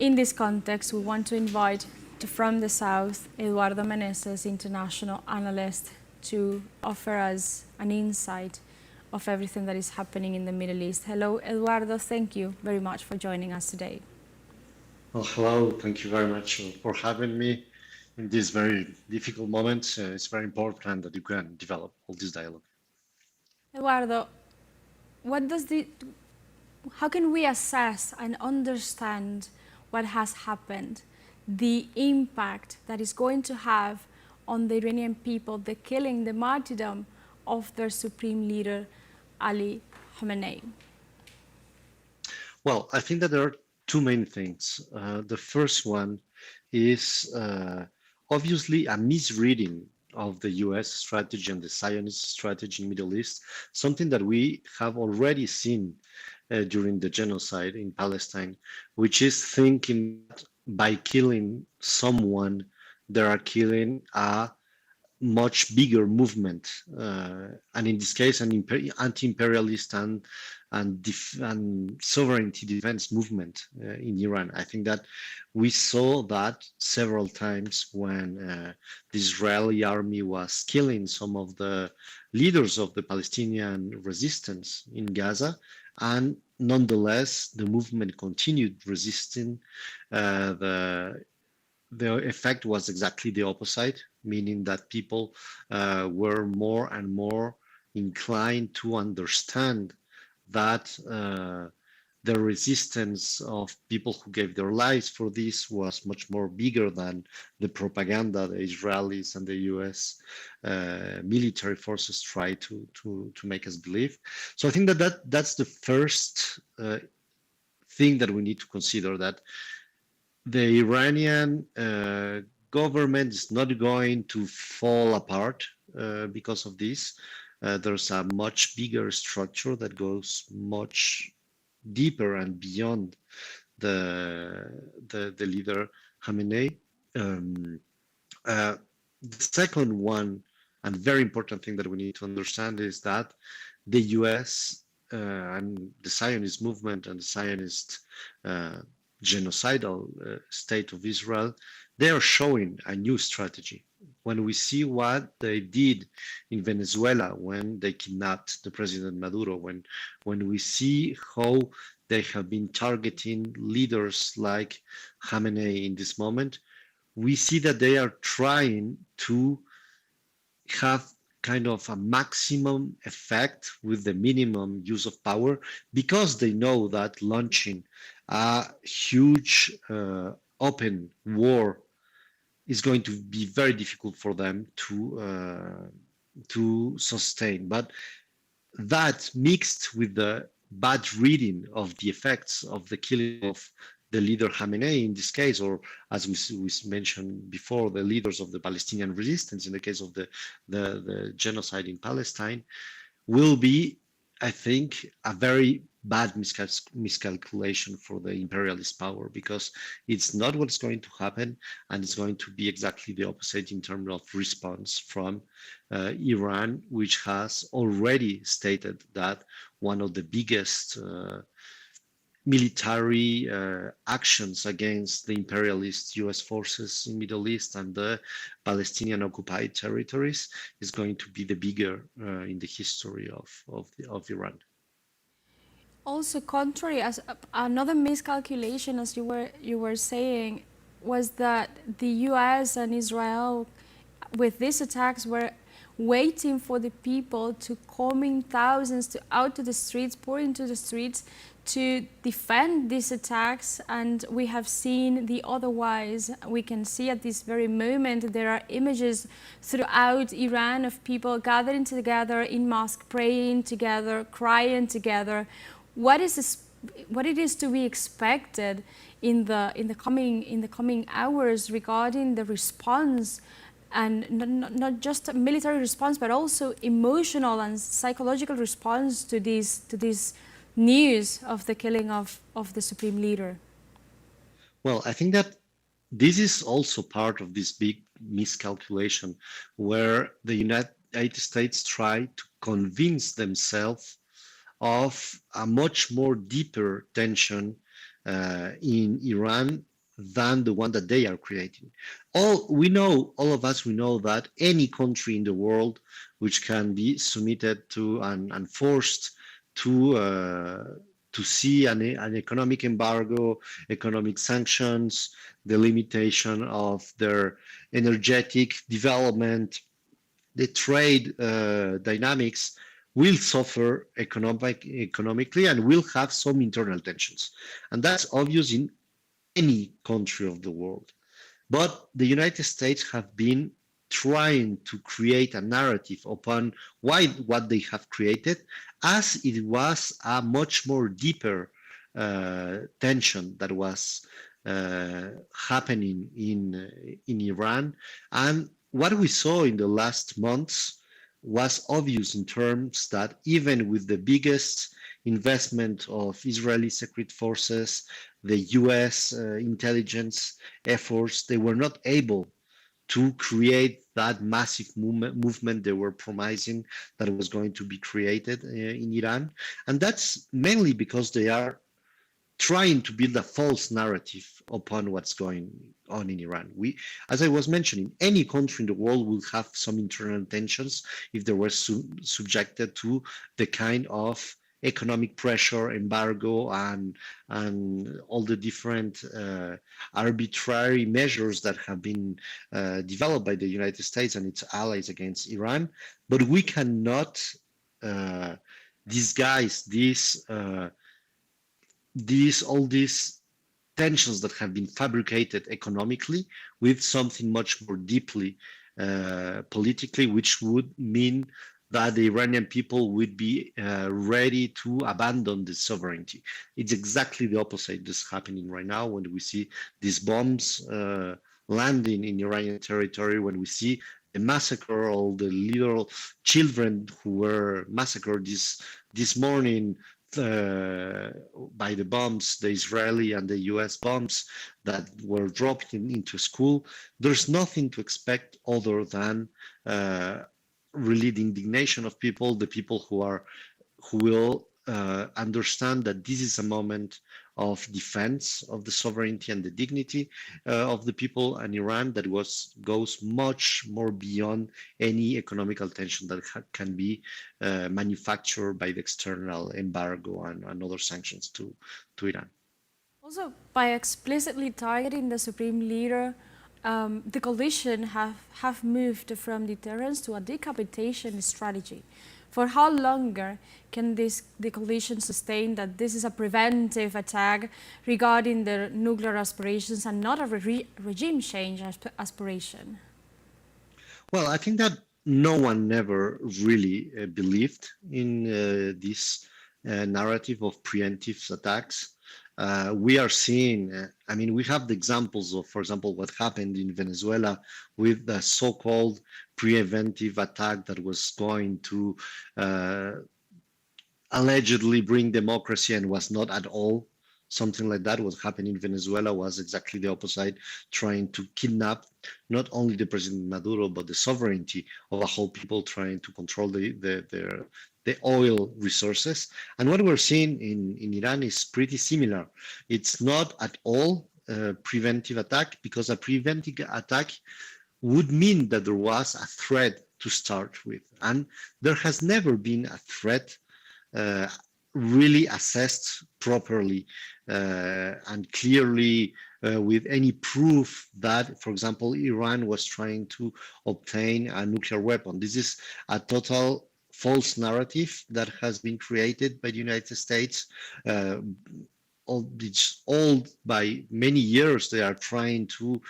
In this context, we want to invite from the South, Eduardo Meneses, international analyst, to offer us an insight of everything that is happening in the Middle East. Hello, Eduardo. Thank you very much for joining us today. Well, hello. Thank you very much for having me in this very difficult moment. It's very important that you can develop all this dialogue. Eduardo, what does the how can we assess and understand what has happened, the impact that is going to have on the Iranian people, the killing, the martyrdom of their supreme leader, Ali Khamenei? Well, I think that there are two main things. The first one is obviously a misreading of the US strategy and the Zionist strategy in Middle East, something that we have already seen during the genocide in Palestine, which is thinking that by killing someone, they are killing a much bigger movement, and in this case, an anti-imperialist and sovereignty defense movement in Iran. I think that we saw that several times when the Israeli army was killing some of the leaders of the Palestinian resistance in Gaza, and nonetheless, the movement continued resisting. The effect was exactly the opposite, meaning that people were more and more inclined to understand that the resistance of people who gave their lives for this was much more bigger than the propaganda the Israelis and the US military forces try to make us believe. So I think that's the first thing that we need to consider, that the Iranian government is not going to fall apart because of this. There's a much bigger structure that goes much deeper and beyond the leader Khamenei. Um, the second one, and very important thing that we need to understand, is that the US and the Zionist movement and the Zionist genocidal state of Israel, they are showing a new strategy. When we see what they did in Venezuela when they kidnapped the President Maduro, when we see how they have been targeting leaders like Khamenei in this moment, we see that they are trying to have kind of a maximum effect with the minimum use of power, because they know that launching a huge open war is going to be very difficult for them to sustain. But that, mixed with the bad reading of the effects of the killing of the leader Khamenei in this case, or as we mentioned before, the leaders of the Palestinian resistance in the case of the genocide in Palestine, will be, I think, a very bad miscalculation for the imperialist power, because it's not what's going to happen, and it's going to be exactly the opposite in terms of response from Iran, which has already stated that one of the biggest military actions against the imperialist US forces in Middle East and the Palestinian occupied territories is going to be the bigger in the history of Iran. Also, contrary, as another miscalculation, as you were saying, was that the U.S. and Israel, with these attacks, were waiting for the people to come in thousands out to the streets, pour into the streets, to defend these attacks. And we have seen the otherwise. We can see at this very moment there are images throughout Iran of people gathering together in mosque, praying together, crying together. What it is to be expected in the coming hours regarding the response, and not just a military response, but also emotional and psychological response to this news of the killing of the supreme leader? Well, I think that this is also part of this big miscalculation, where the United States try to convince themselves of a much more deeper tension in Iran than the one that they are creating. All of us, we know that any country in the world which can be submitted to and forced to to see an economic embargo, economic sanctions, the limitation of their energetic development, the trade dynamics will suffer economically and will have some internal tensions. And that's obvious in any country of the world. But the United States have been trying to create a narrative upon why what they have created, as it was a much more deeper tension that was happening in Iran. And what we saw in the last months was obvious in terms that even with the biggest investment of Israeli secret forces, the US intelligence efforts, they were not able to create that massive movement they were promising that was going to be created in Iran. And that's mainly because they are trying to build a false narrative upon what's going on in Iran. As I was mentioning, any country in the world will have some internal tensions if they were subjected to the kind of economic pressure, embargo, and all the different arbitrary measures that have been developed by the United States and its allies against Iran. But we cannot uh, disguise these tensions that have been fabricated economically with something much more deeply politically, which would mean that the Iranian people would be ready to abandon the sovereignty. It's exactly the opposite that's happening right now when we see these bombs landing in Iranian territory, when we see the massacre, all the little children who were massacred this morning uh, by the bombs, the Israeli and the US bombs that were dropped into school, there's nothing to expect other than really the indignation of people, the people who will understand that this is a moment of defense of the sovereignty and the dignity of the people in Iran that goes much more beyond any economical tension that can be manufactured by the external embargo and other sanctions to Iran. Also, by explicitly targeting the supreme leader, the coalition have moved from deterrence to a decapitation strategy. For how longer can the coalition sustain that this is a preventive attack regarding their nuclear aspirations and not a regime change aspiration? Well, I think that no one never really believed in this narrative of preemptive attacks. We are seeing, I mean, we have the examples of, for example, what happened in Venezuela with the so-called preventive attack that was going to uh, allegedly bring democracy and was not at all. Something like that. What happened in Venezuela was exactly the opposite, trying to kidnap not only the President Maduro, but the sovereignty of a whole people, trying to control the oil resources. And what we're seeing in Iran is pretty similar. It's not at all a preventive attack, because a preventive attack would mean that there was a threat to start with. And there has never been a threat uh, really assessed properly and clearly with any proof that, for example, Iran was trying to obtain a nuclear weapon. This is a total false narrative that has been created by the United States. Uh, it's old by many years. They are trying to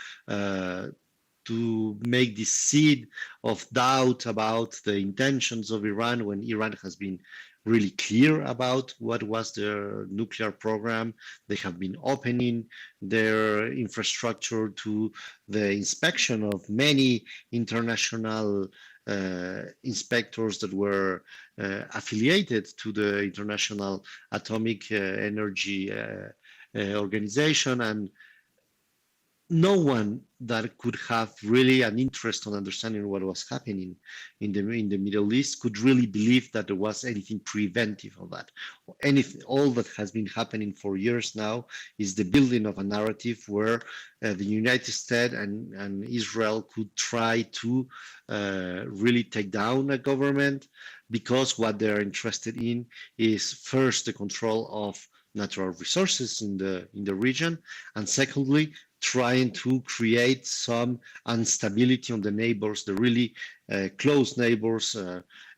make this seed of doubt about the intentions of Iran, when Iran has been really clear about what was their nuclear program. They have been opening their infrastructure to the inspection of many international inspectors that were affiliated to the International Atomic Energy Organization. And no one that could have really an interest on understanding what was happening in the Middle East could really believe that there was anything preventive of that. Anything, all that has been happening for years now is the building of a narrative where the United States and Israel could try to really take down a government because what they're interested in is first the control of natural resources in the region, and secondly trying to create some instability on the neighbors, the really close neighbors,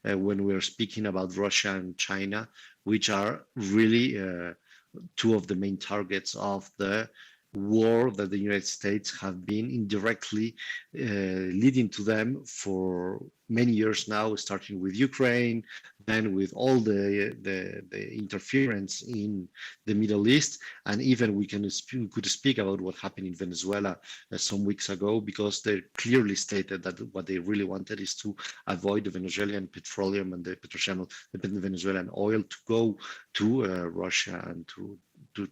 when we're speaking about Russia and China, which are really two of the main targets of the war that the United States have been indirectly leading to them for many years now, starting with Ukraine, then with all the interference in the Middle East, and even we could speak about what happened in Venezuela some weeks ago, because they clearly stated that what they really wanted is to avoid the Venezuelan petroleum and the Venezuelan oil to go to Russia and to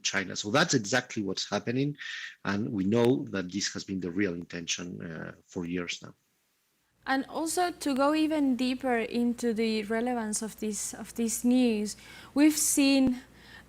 China. So that's exactly what's happening, and we know that this has been the real intention for years now. And also to go even deeper into the relevance of this news, we've seen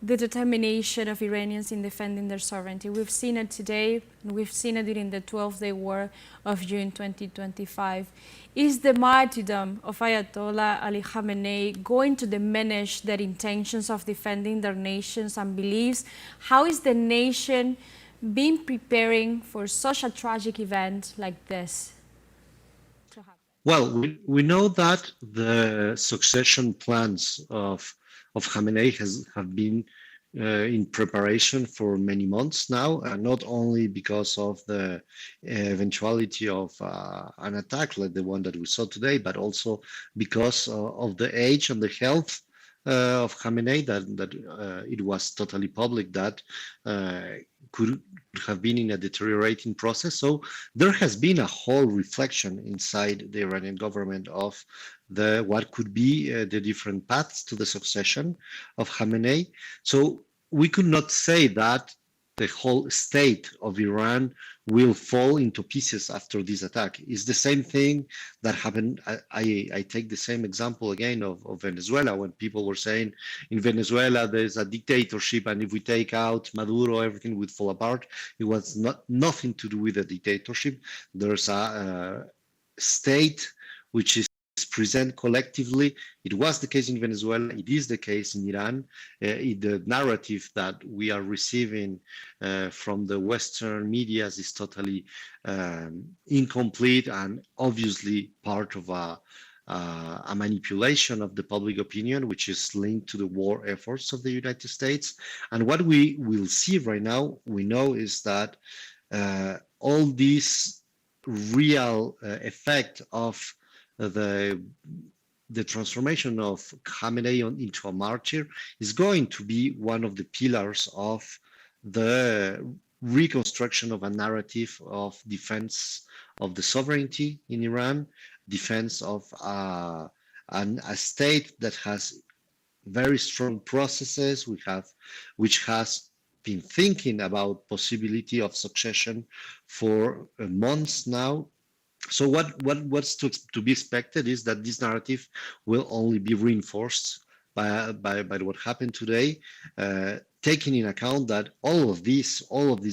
the determination of Iranians in defending their sovereignty. We've seen it today, and we've seen it during the 12-day war of June 2025. Is the martyrdom of Ayatollah Ali Khamenei going to diminish their intentions of defending their nations and beliefs? How is the nation been preparing for such a tragic event like this to happen? Well, we know that the succession plans of Khamenei have been in preparation for many months now, not only because of the eventuality of an attack like the one that we saw today, but also because of the age and the health of Khamenei, that it was totally public that could have been in a deteriorating process. So there has been a whole reflection inside the Iranian government of the what could be the different paths to the succession of Khamenei. So we could not say that the whole state of Iran will fall into pieces after this attack. It's the same thing that happened. I take the same example again of Venezuela, when people were saying in Venezuela there's a dictatorship, and if we take out Maduro, everything would fall apart. It was nothing to do with a dictatorship. There's a state which is present collectively. It was the case in Venezuela. It is the case in Iran. The narrative that we are receiving from the Western medias is totally incomplete and obviously part of a manipulation of the public opinion, which is linked to the war efforts of the United States. And what we will see right now, we know, is that all this real effect of the the transformation of Khamenei into a martyr is going to be one of the pillars of the reconstruction of a narrative of defense of the sovereignty in Iran, defense of a state that has very strong processes. Which has been thinking about possibility of succession for months now. So what's to be expected is that this narrative will only be reinforced by what happened today, taking in account that all of these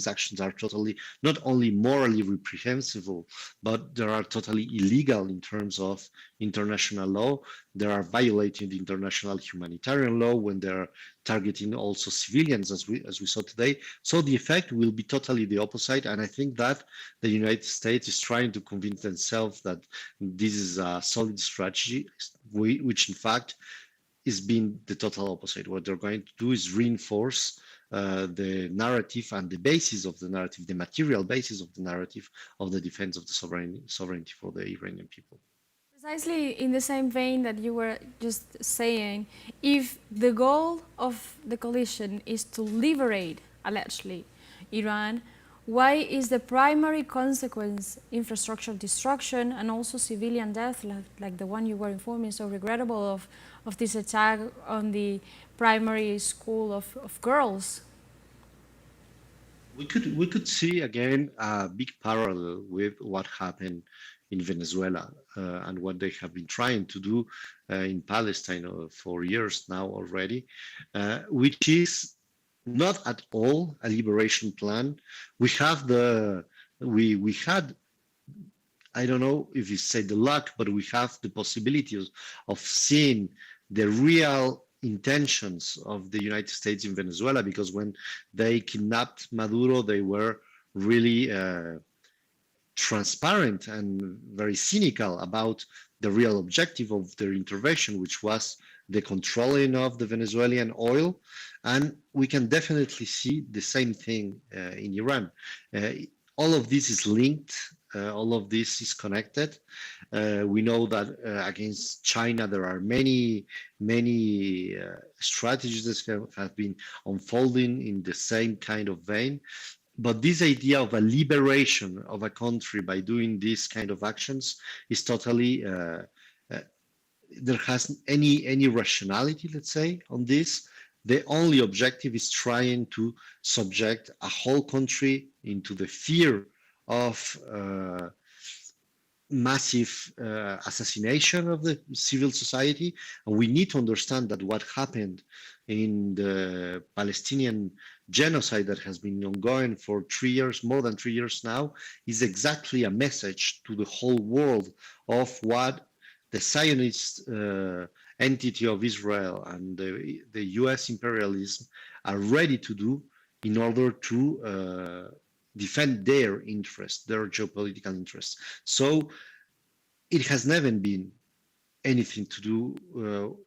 actions are totally not only morally reprehensible, but they are totally illegal in terms of international law. They are violating the international humanitarian law when they're targeting also civilians, as we saw today. So the effect will be totally the opposite, and I think that the United States is trying to convince themselves that this is a solid strategy, which in fact is being the total opposite. What they're going to do is reinforce the narrative and the basis of the narrative, the material basis of the narrative of the defense of the sovereignty for the Iranian people. Precisely in the same vein that you were just saying, if the goal of the coalition is to liberate, allegedly, Iran, why is the primary consequence infrastructure destruction and also civilian death, like the one you were informing, so regrettable of this attack on the primary school of girls? We could see again a big parallel with what happened in Venezuela and what they have been trying to do in Palestine for years now already, which is not at all a liberation plan. We have the we had, I don't know if you say the luck, but we have the possibilities of seeing the real intentions of the United States in Venezuela, because when they kidnapped Maduro, they were really transparent and very cynical about the real objective of their intervention, which was the controlling of the Venezuelan oil. And we can definitely see the same thing in Iran. Uh, all of this is linked. All of this is connected. We know that against China, there are many strategies that have been unfolding in the same kind of vein. But this idea of a liberation of a country by doing these kind of actions is totally uh, there has any rationality, let's say, on this. The only objective is trying to subject a whole country into the fear of massive assassination of the civil society. And we need to understand that what happened in the Palestinian genocide that has been ongoing for 3 years, more than 3 years now, is exactly a message to the whole world of what the Zionist entity of Israel and the US imperialism are ready to do in order to defend their interests, their geopolitical interests. So it has never been anything to do,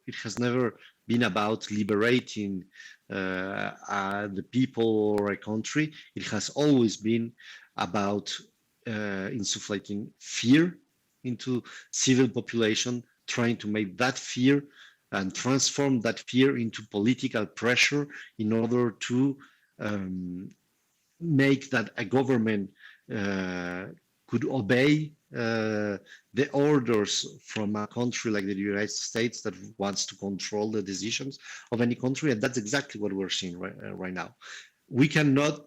it has never been about liberating the people or a country. It has always been about insufflating fear into civil population, trying to make that fear and transform that fear into political pressure in order to um, make that a government uh, could obey the orders from a country like the United States that wants to control the decisions of any country. And that's exactly what we're seeing right now. We cannot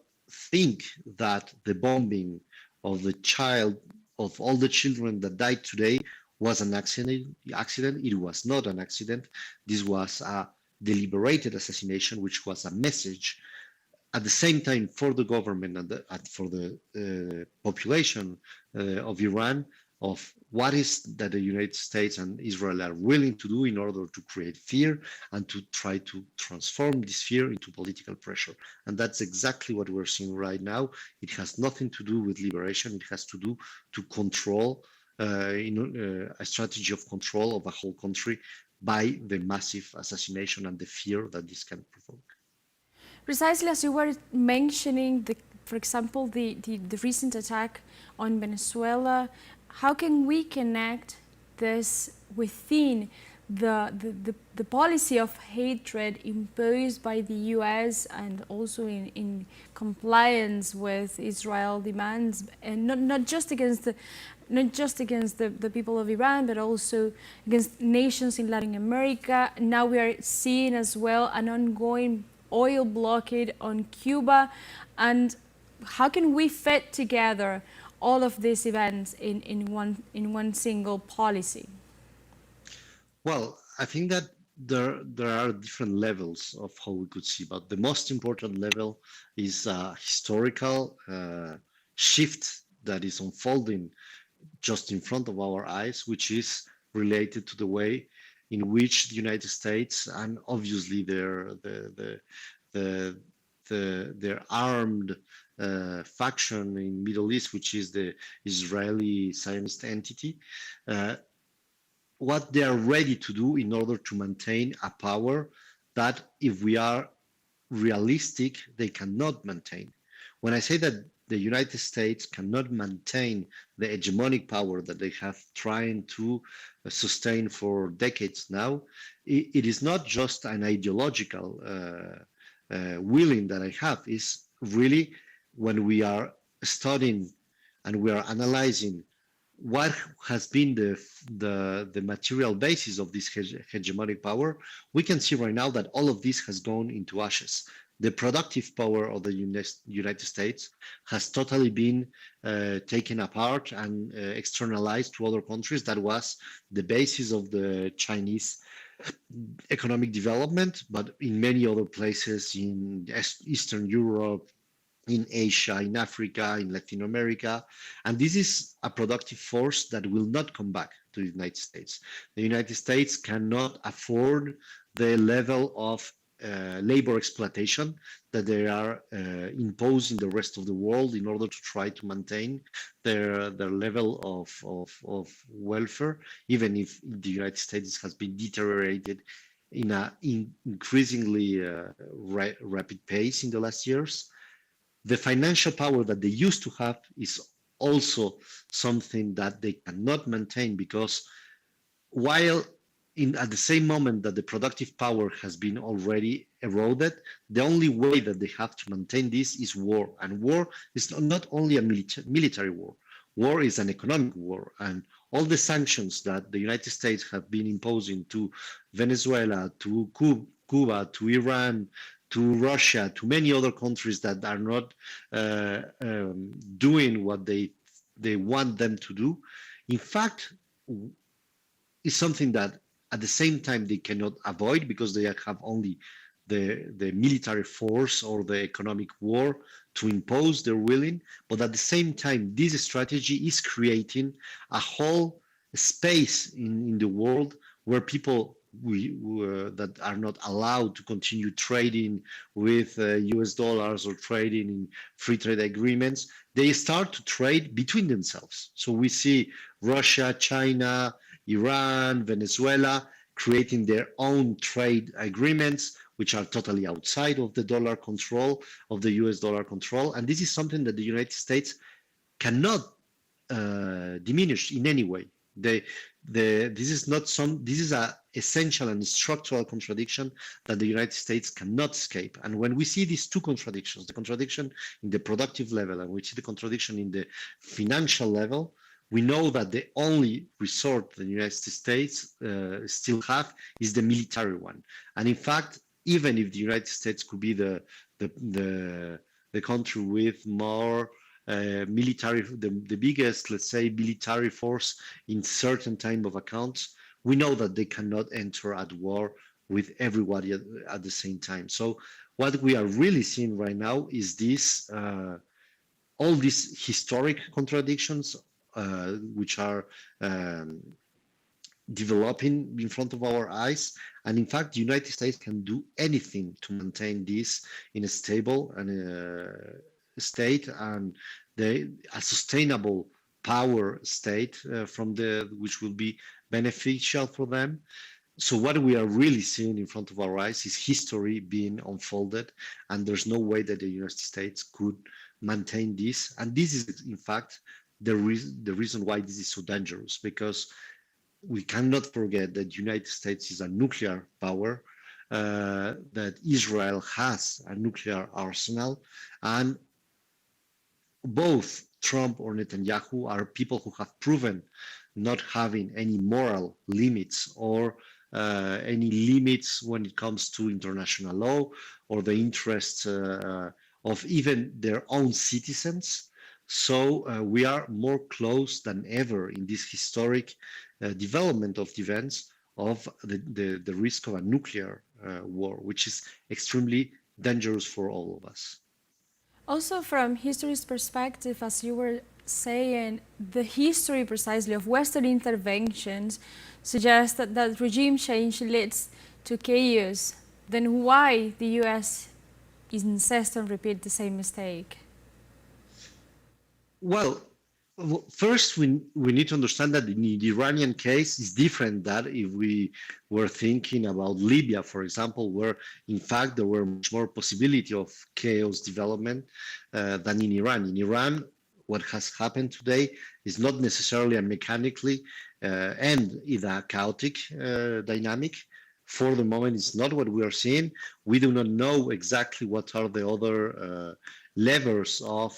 think that the bombing of the child, of all the children that died today, was an accident. It was not an accident. This was a deliberated assassination, which was a message at the same time for the government and for the population of Iran, of what is that the United States and Israel are willing to do in order to create fear and to try to transform this fear into political pressure. And that's exactly what we're seeing right now. It has nothing to do with liberation. It has to do to control, a strategy of control of a whole country by the massive assassination and the fear that this can provoke. Precisely as you were mentioning, for example, the recent attack on Venezuela, how can we connect this within the policy of hatred imposed by the US and also in compliance with Israel demands, and not just against the people of Iran, but also against nations in Latin America. Now we are seeing as well an ongoing oil blockade on Cuba. And how can we fit together all of these events in one single policy? Well, I think that there are different levels of how we could see, but the most important level is a historical shift that is unfolding just in front of our eyes, which is related to the way in which the United States and obviously the, their armed faction in Middle East, which is the Israeli Zionist entity, uh, what they are ready to do in order to maintain a power that, if we are realistic, they cannot maintain. When I say that the United States cannot maintain the hegemonic power that they have trying to sustain for decades now, it is not just an ideological willing that I have. Is really when we are studying and we are analyzing what has been the material basis of this hegemonic power, we can see right now that all of this has gone into ashes. the productive power of the United States has totally been taken apart and externalized to other countries. That was the basis of the Chinese economic development, but in many other places in Eastern Europe, in Asia, in Africa, in Latin America. And this is a productive force that will not come back to the United States. The United States cannot afford the level of labor exploitation that they are imposing the rest of the world in order to try to maintain their level of welfare, even if the United States has been deteriorated in an increasingly rapid pace in the last years. The financial power that they used to have is also something that they cannot maintain, because while at the same moment that the productive power has been already eroded, the only way that they have to maintain this is war. And war is not only a military war. War is an economic war, and all the sanctions that the United States have been imposing to Venezuela, to Cuba, to Iran, to Russia, to many other countries that are not doing what they want them to do, in fact, is something that at the same time they cannot avoid, because they have only the military force or the economic war to impose their willing. But at the same time, this strategy is creating a whole space in the world where people that are not allowed to continue trading with US dollars or trading in free trade agreements, they start to trade between themselves. So we see Russia, China, Iran, Venezuela creating their own trade agreements, which are totally outside of the dollar control, of the US dollar control. And this is something that the United States cannot diminish in any way. This is not this is a essential and structural contradiction that the United States cannot escape. And when we see these two contradictions, the contradiction in the productive level and we see the contradiction in the financial level, we know that the only resort the United States still have is the military one. And in fact, even if the United States could be the country with more military, the biggest, let's say, military force in certain time of accounts, we know that they cannot enter at war with everybody at the same time. So what we are really seeing right now is this, all these historic contradictions, which are developing in front of our eyes. And in fact, the United States can do anything to maintain this in a stable and state and a sustainable power state from which will be beneficial for them. So what we are really seeing in front of our eyes is history being unfolded, and there's no way that the United States could maintain this. And this is, in fact, the reason why this is so dangerous, because we cannot forget that the United States is a nuclear power, that Israel has a nuclear arsenal, and both Trump or Netanyahu are people who have proven not having any moral limits or any limits when it comes to international law or the interests of even their own citizens. So we are more close than ever in this historic development of events of the risk of a nuclear war, which is extremely dangerous for all of us. Also, from history's perspective, as you were saying, the history precisely of Western interventions suggests that regime change leads to chaos. Then why the US insists on repeat the same mistake? Well, first we need to understand that in the Iranian case is different than if we were thinking about Libya, for example, where in fact there were much more possibility of chaos development than in Iran. In Iran, what has happened today is not necessarily a mechanically and either chaotic dynamic. For the moment, it's not what we are seeing. We do not know exactly what are the other levers of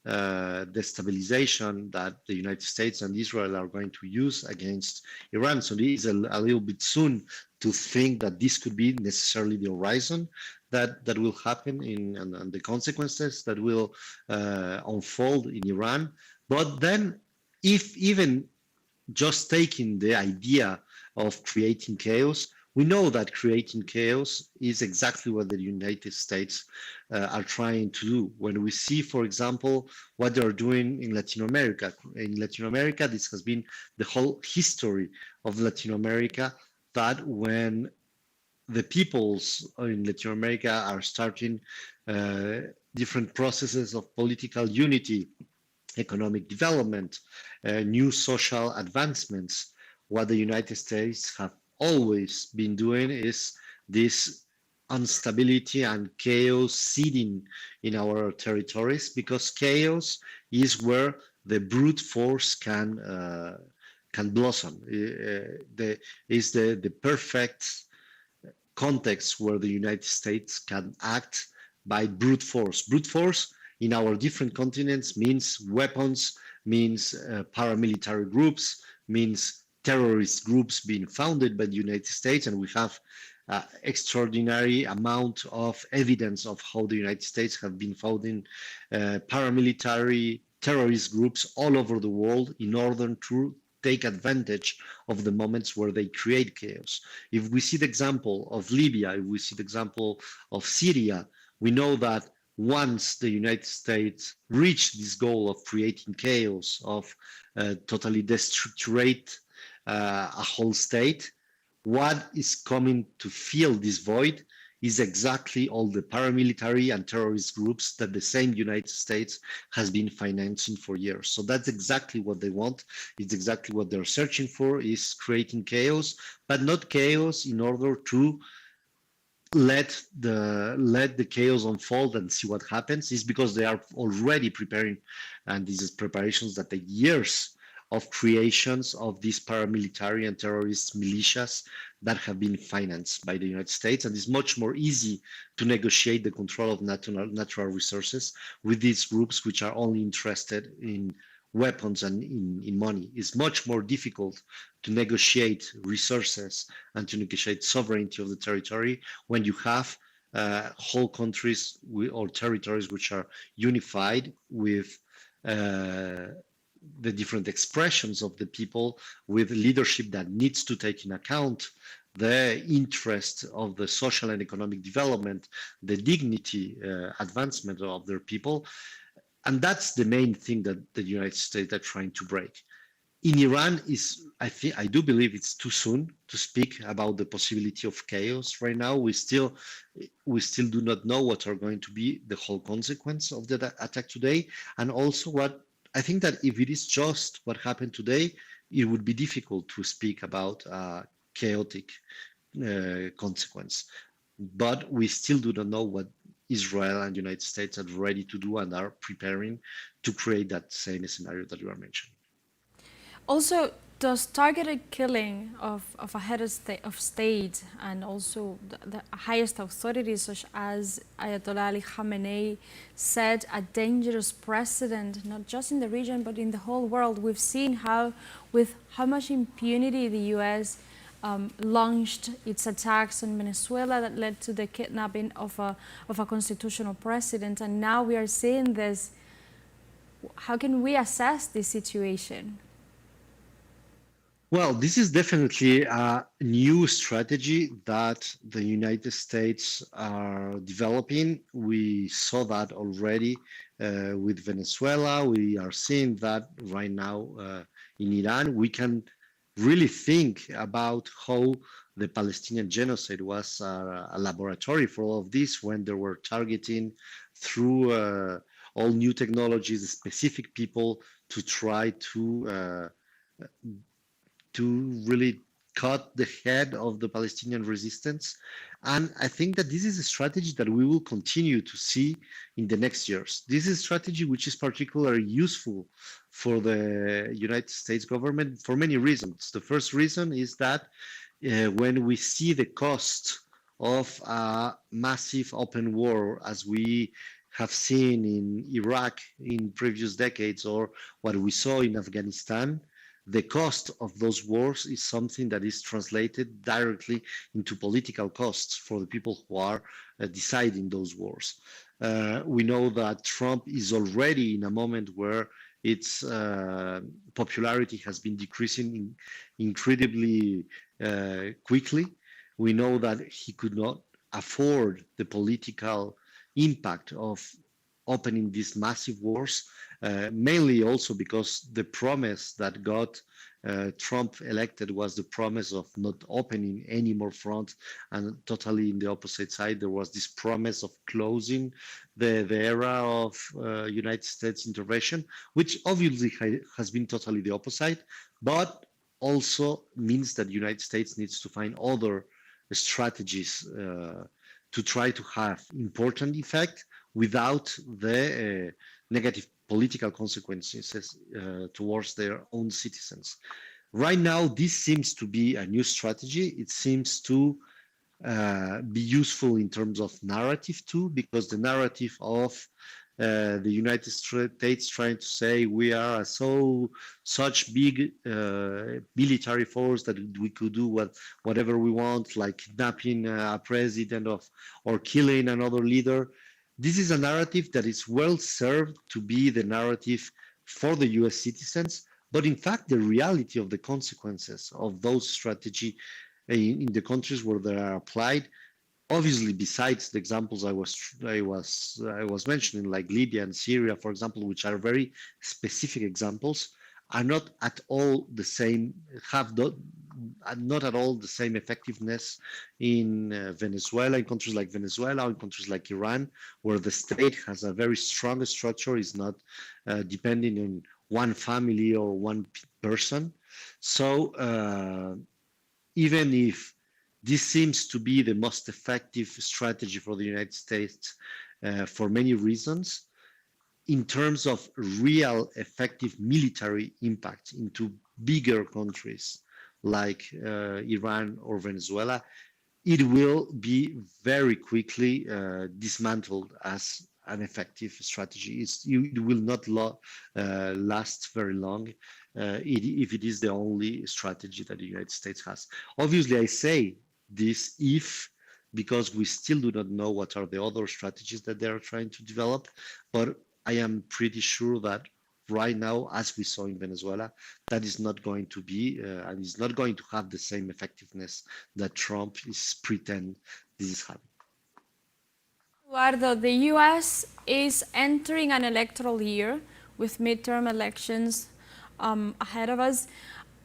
destabilization that the United States and Israel are going to use against Iran. So it is a little bit soon to think that this could be necessarily the horizon that will happen and the consequences that will unfold in Iran. But then, if even just taking the idea of creating chaos, we know that creating chaos is exactly what the United States are trying to do. When we see, for example, what they're doing in Latin America. In Latin America, this has been the whole history of Latin America, that when the peoples in Latin America are starting uh, different processes of political unity, economic development, new social advancements. What the United States have always been doing is this instability and chaos seeding in our territories, because chaos is where the brute force can blossom. Is the perfect context where the United States can act by brute force. Brute force in our different continents means weapons, means paramilitary groups, means terrorist groups being founded by the United States, and we have extraordinary amount of evidence of how the United States have been founding paramilitary terrorist groups all over the world in order to take advantage of the moments where they create chaos. If we see the example of Libya, if we see the example of Syria, we know that once the United States reached this goal of creating chaos, of totally destructurate a whole state, what is coming to fill this void is exactly all the paramilitary and terrorist groups that the same United States has been financing for years. So that's exactly what they want. It's exactly what they're searching for, is creating chaos, but not chaos in order to let the chaos unfold and see what happens. Is because they are already preparing, and this is preparations that take years of creations of these paramilitary and terrorist militias that have been financed by the United States, and it's much more easy to negotiate the control of natural resources with these groups, which are only interested in weapons and in money. It's much more difficult to negotiate resources and to negotiate sovereignty of the territory when you have whole countries or territories which are unified with the different expressions of the people, with leadership that needs to take in account the interest of the social and economic development, the dignity advancement of their people. And that's the main thing that the United States are trying to break. In Iran, I do believe it's too soon to speak about the possibility of chaos right now. We still do not know what are going to be the whole consequence of the attack today, and also what I think that if it is just what happened today, it would be difficult to speak about chaotic consequence. But we still do not know what Israel and the United States are ready to do and are preparing to create that same scenario that you are mentioning. Also, does targeted killing of a head of state and also the highest authorities, such as Ayatollah Ali Khamenei, set a dangerous precedent, not just in the region, but in the whole world? We've seen with how much impunity the US launched its attacks on Venezuela that led to the kidnapping of a constitutional president. And now we are seeing this. How can we assess this situation? Well, this is definitely a new strategy that the United States are developing. We saw that already with Venezuela. We are seeing that right now in Iran. We can really think about how the Palestinian genocide was a laboratory for all of this, when they were targeting through all new technologies specific people to try to really cut the head of the Palestinian resistance. And I think that this is a strategy that we will continue to see in the next years. This is a strategy which is particularly useful for the United States government for many reasons. The first reason is that when we see the cost of a massive open war, as we have seen in Iraq in previous decades or what we saw in Afghanistan, the cost of those wars is something that is translated directly into political costs for the people who are deciding those wars. We know that Trump is already in a moment where its popularity has been decreasing incredibly quickly. We know that he could not afford the political impact of opening these massive wars, mainly also because the promise that got Trump elected was the promise of not opening any more front, and totally in the opposite side, there was this promise of closing the era of United States intervention, which obviously has been totally the opposite, but also means that the United States needs to find other strategies to try to have important effect without the negative political consequences towards their own citizens. Right now, this seems to be a new strategy. It seems to be useful in terms of narrative too, because the narrative of the United States trying to say we are such big military force that we could do whatever we want, like kidnapping a president of or killing another leader. This is a narrative that is well served to be the narrative for the US citizens, but in fact, the reality of the consequences of those strategy in the countries where they are applied, obviously, besides the examples I was mentioning, like Libya and Syria, for example, which are very specific examples, are not at all the same, not at all the same effectiveness in Venezuela, in countries like Venezuela, or in countries like Iran, where the state has a very strong structure, is not depending on one family or one person. So even if this seems to be the most effective strategy for the United States for many reasons, in terms of real effective military impact into bigger countries like Iran or Venezuela, it will be very quickly dismantled as an effective strategy. It will not last very long if it is the only strategy that the United States has. Obviously, I say this because we still do not know what are the other strategies that they are trying to develop, but I am pretty sure that right now, as we saw in Venezuela, that is not going to be and is not going to have the same effectiveness that Trump is pretend this is having. Eduardo, the US is entering an electoral year with midterm elections ahead of us,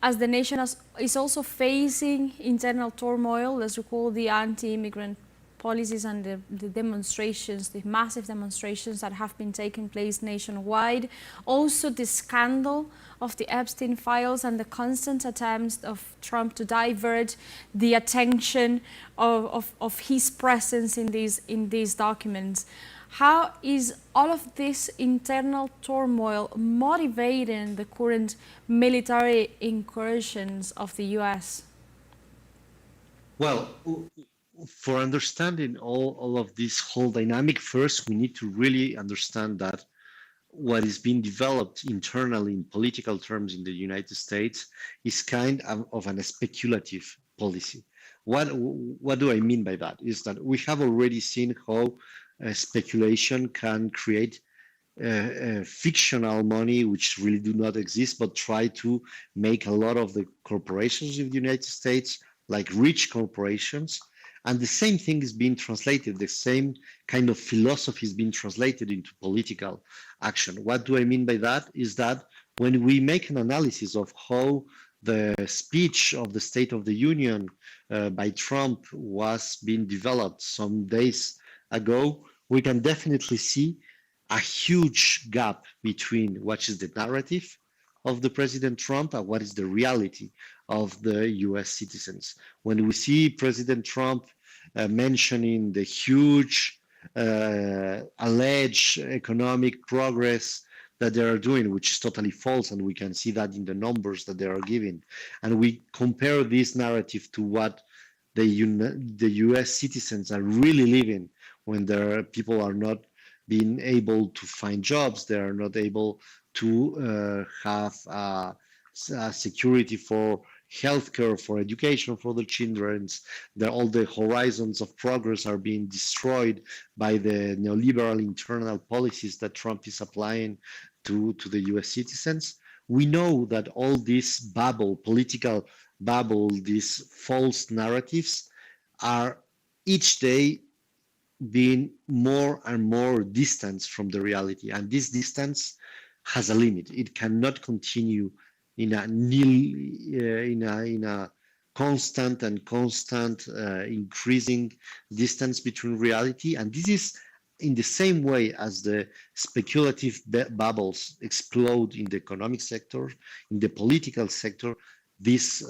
as the nation is also facing internal turmoil. Let's recall the anti-immigrant policies and the demonstrations, the massive demonstrations that have been taking place nationwide. Also the scandal of the Epstein files and the constant attempts of Trump to divert the attention of his presence in these documents. How is all of this internal turmoil motivating the current military incursions of the US? Well, for understanding all of this whole dynamic, first we need to really understand that what is being developed internally in political terms in the United States is kind of an speculative policy. What do I mean by that? Is that we have already seen how speculation can create fictional money which really do not exist, but try to make a lot of the corporations in the United States like rich corporations. And the same thing is being translated, the same kind of philosophy is being translated into political action. What do I mean by that? Is that when we make an analysis of how the speech of the State of the Union by Trump was being developed some days ago, we can definitely see a huge gap between what is the narrative of the President Trump and what is the reality of the US citizens. When we see President Trump mentioning the huge alleged economic progress that they are doing, which is totally false, and we can see that in the numbers that they are giving. And we compare this narrative to what the US citizens are really living when their people are not being able to find jobs. They are not able to have security for healthcare, for education for the children. All the horizons of progress are being destroyed by the neoliberal internal policies that Trump is applying to the US citizens. We know that all this bubble, political bubble, these false narratives are each day being more and more distance from the reality. And this distance has a limit. It cannot continue in a constant and constant increasing distance between reality. And this is in the same way as the speculative bubbles explode in the economic sector, in the political sector, these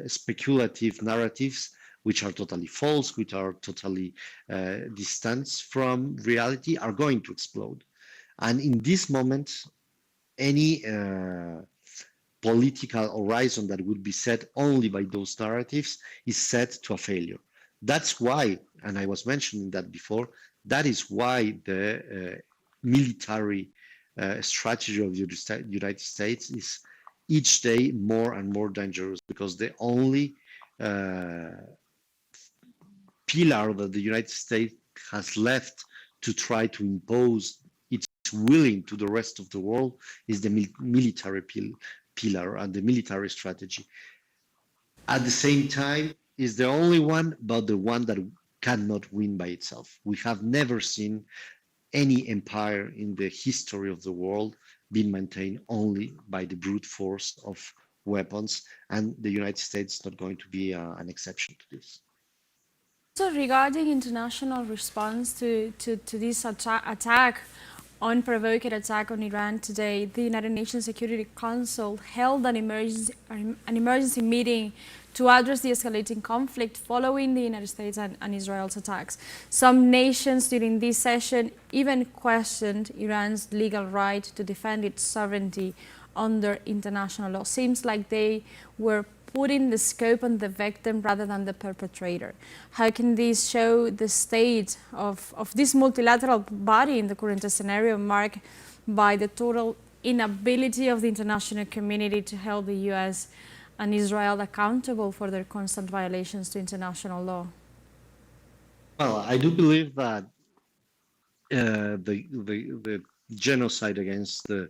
speculative narratives, which are totally false, which are totally distant from reality, are going to explode. And in this moment, any political horizon that would be set only by those narratives is set to a failure. That's why, and I was mentioning that before, that is why the military strategy of the United States is each day more and more dangerous, because the only pillar that the United States has left to try to impose its willing to the rest of the world is the military pillar and the military strategy. At the same time, is the only one, but the one that cannot win by itself. We have never seen any empire in the history of the world being maintained only by the brute force of weapons, and the United States is not going to be an exception to this. So regarding international response to this attack, unprovoked attack on Iran today, the United Nations Security Council held an emergency meeting to address the escalating conflict following the United States and Israel's attacks. Some nations during this session even questioned Iran's legal right to defend its sovereignty under international law. Seems like they were putting the scope on the victim rather than the perpetrator. How can this show the state of this multilateral body in the current scenario, marked by the total inability of the international community to hold the US and Israel accountable for their constant violations to international law? Well, I do believe that the genocide against the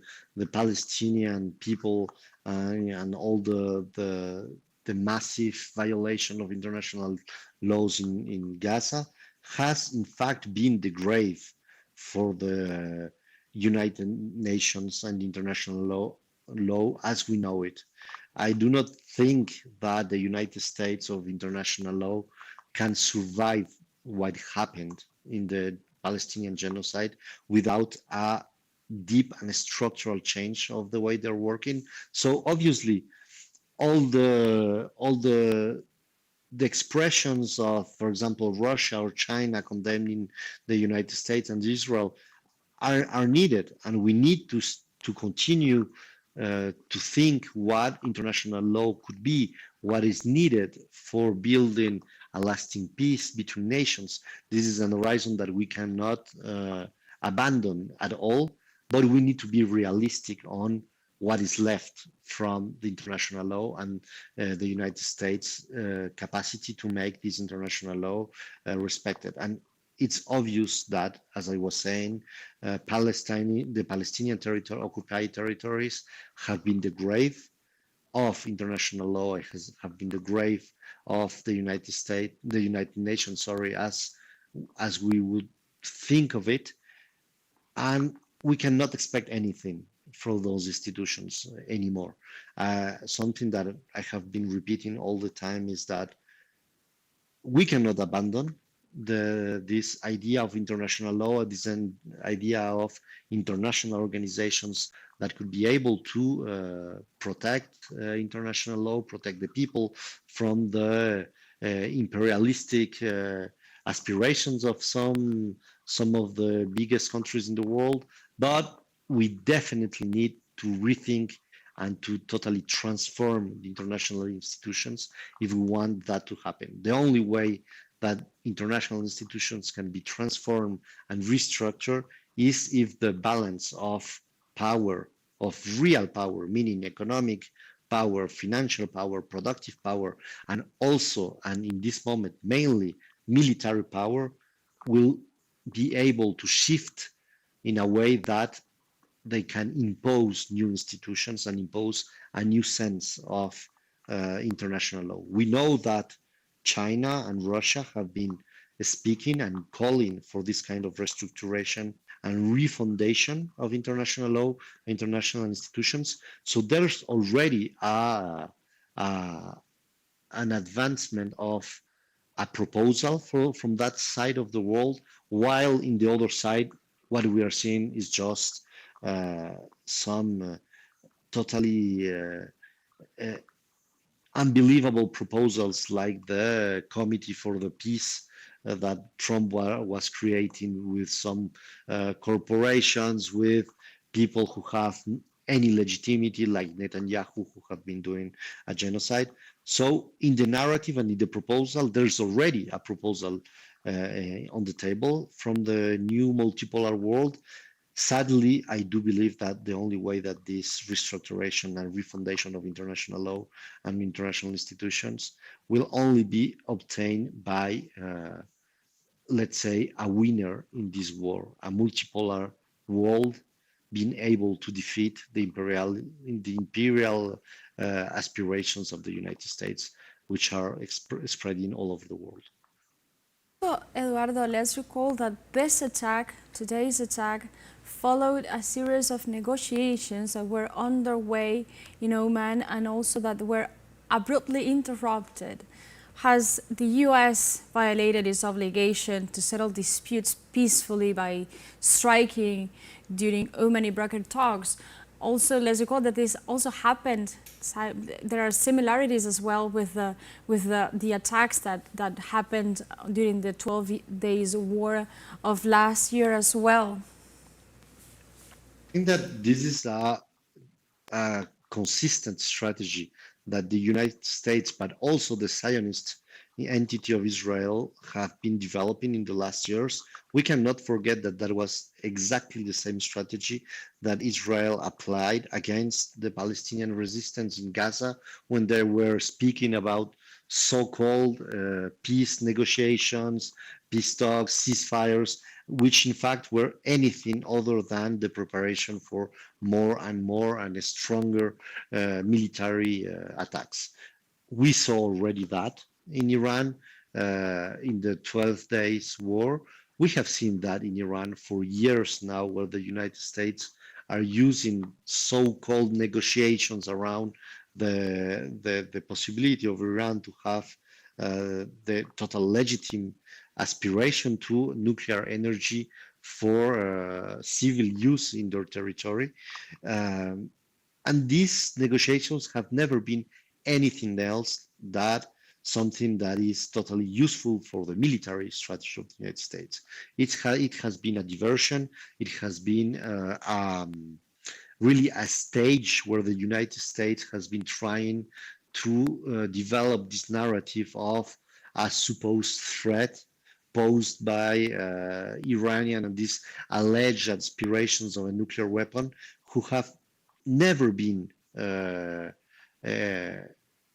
Palestinian people and all the massive violation of international laws in Gaza has in fact been the grave for the United Nations and international law as we know it. I do not think that the United States of international law can survive what happened in the Palestinian genocide without a deep and structural change of the way they're working. So obviously, all the expressions of, for example, Russia or China condemning the United States and Israel are needed, and we need to continue to think what international law could be, what is needed for building a lasting peace between nations. This is an horizon that we cannot abandon at all, but we need to be realistic on what is left from the international law and the United States capacity to make this international law respected. And it's obvious that, as I was saying, the Palestinian occupied territories have been the grave of international law, have been the grave of the United Nations, sorry, as we would think of it, and we cannot expect anything from those institutions anymore. Something that I have been repeating all the time is that we cannot abandon this idea of international law, this idea of international organizations that could be able to protect international law, protect the people from the imperialistic aspirations of some of the biggest countries in the world. But we definitely need to rethink and to totally transform the international institutions if we want that to happen. The only way that international institutions can be transformed and restructured is if the balance of power, of real power, meaning economic power, financial power, productive power, and also, and in this moment, mainly military power, will be able to shift in a way that they can impose new institutions and impose a new sense of international law. We know that China and Russia have been speaking and calling for this kind of restructuration and refundation of international law, international institutions. So there's already an advancement of a proposal from that side of the world, while in the other side, what we are seeing is just some totally uh, unbelievable proposals like the Committee for the Peace that Trump was creating with some corporations, with people who have any legitimacy, like Netanyahu, who have been doing a genocide. So, in the narrative and in the proposal, there's already a proposal on the table from the new multipolar world. Sadly, I do believe that the only way that this restructuration and refundation of international law and international institutions will only be obtained by, let's say, a winner in this war, a multipolar world being able to defeat the imperial aspirations of the United States, which are spreading all over the world. So, Eduardo, let's recall that this attack, today's attack, followed a series of negotiations that were underway in Oman and also that were abruptly interrupted. Has the US violated its obligation to settle disputes peacefully by striking during Omani brokered talks? Also, let's recall that this also happened. There are similarities as well with the attacks that happened during the 12 days war of last year as well. I think that this is a consistent strategy that the United States, but also the Zionist entity of Israel, have been developing in the last years. We cannot forget that that was exactly the same strategy that Israel applied against the Palestinian resistance in Gaza when they were speaking about so-called peace negotiations, peace talks, ceasefires, which in fact were anything other than the preparation for more and more and stronger military attacks. We saw already that in Iran in the 12 days war. We have seen that in Iran for years now, where the United States are using so-called negotiations around the possibility of Iran to have the total legitimate aspiration to nuclear energy for civil use in their territory. Um, and these negotiations have never been anything else that something that is totally useful for the military strategy of the United States. It has been a diversion. It has been really a stage where the United States has been trying to develop this narrative of a supposed threat posed by Iranian and these alleged aspirations of a nuclear weapon, who have never been uh, uh,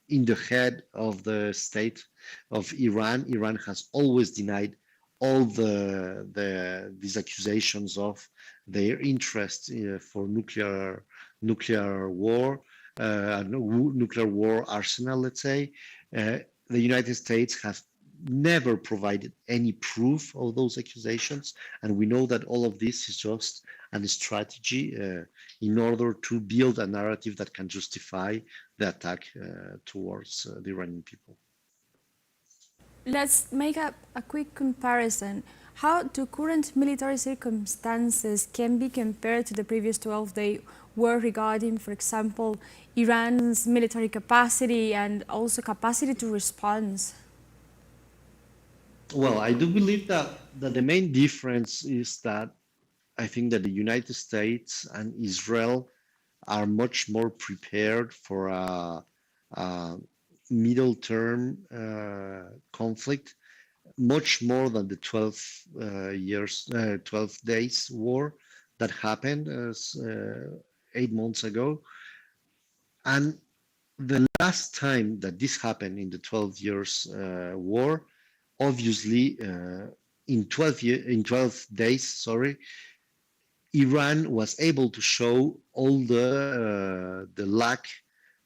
in the head of the state of Iran. Iran has always denied all these accusations of their interest for nuclear war, nuclear war arsenal, let's say. Uh, the United States have never provided any proof of those accusations, and we know that all of this is just a strategy in order to build a narrative that can justify the attack towards the Iranian people. Let's make a quick comparison. How do current military circumstances can be compared to the previous 12-day war regarding, for example, Iran's military capacity and also capacity to respond? Well, I do believe that the main difference is that I think that the United States and Israel are much more prepared for a middle term conflict. much more than the 12 days war that happened 8 months ago. And the last time that this happened in the 12 years war, obviously in 12 days, sorry, Iran was able to show all the lack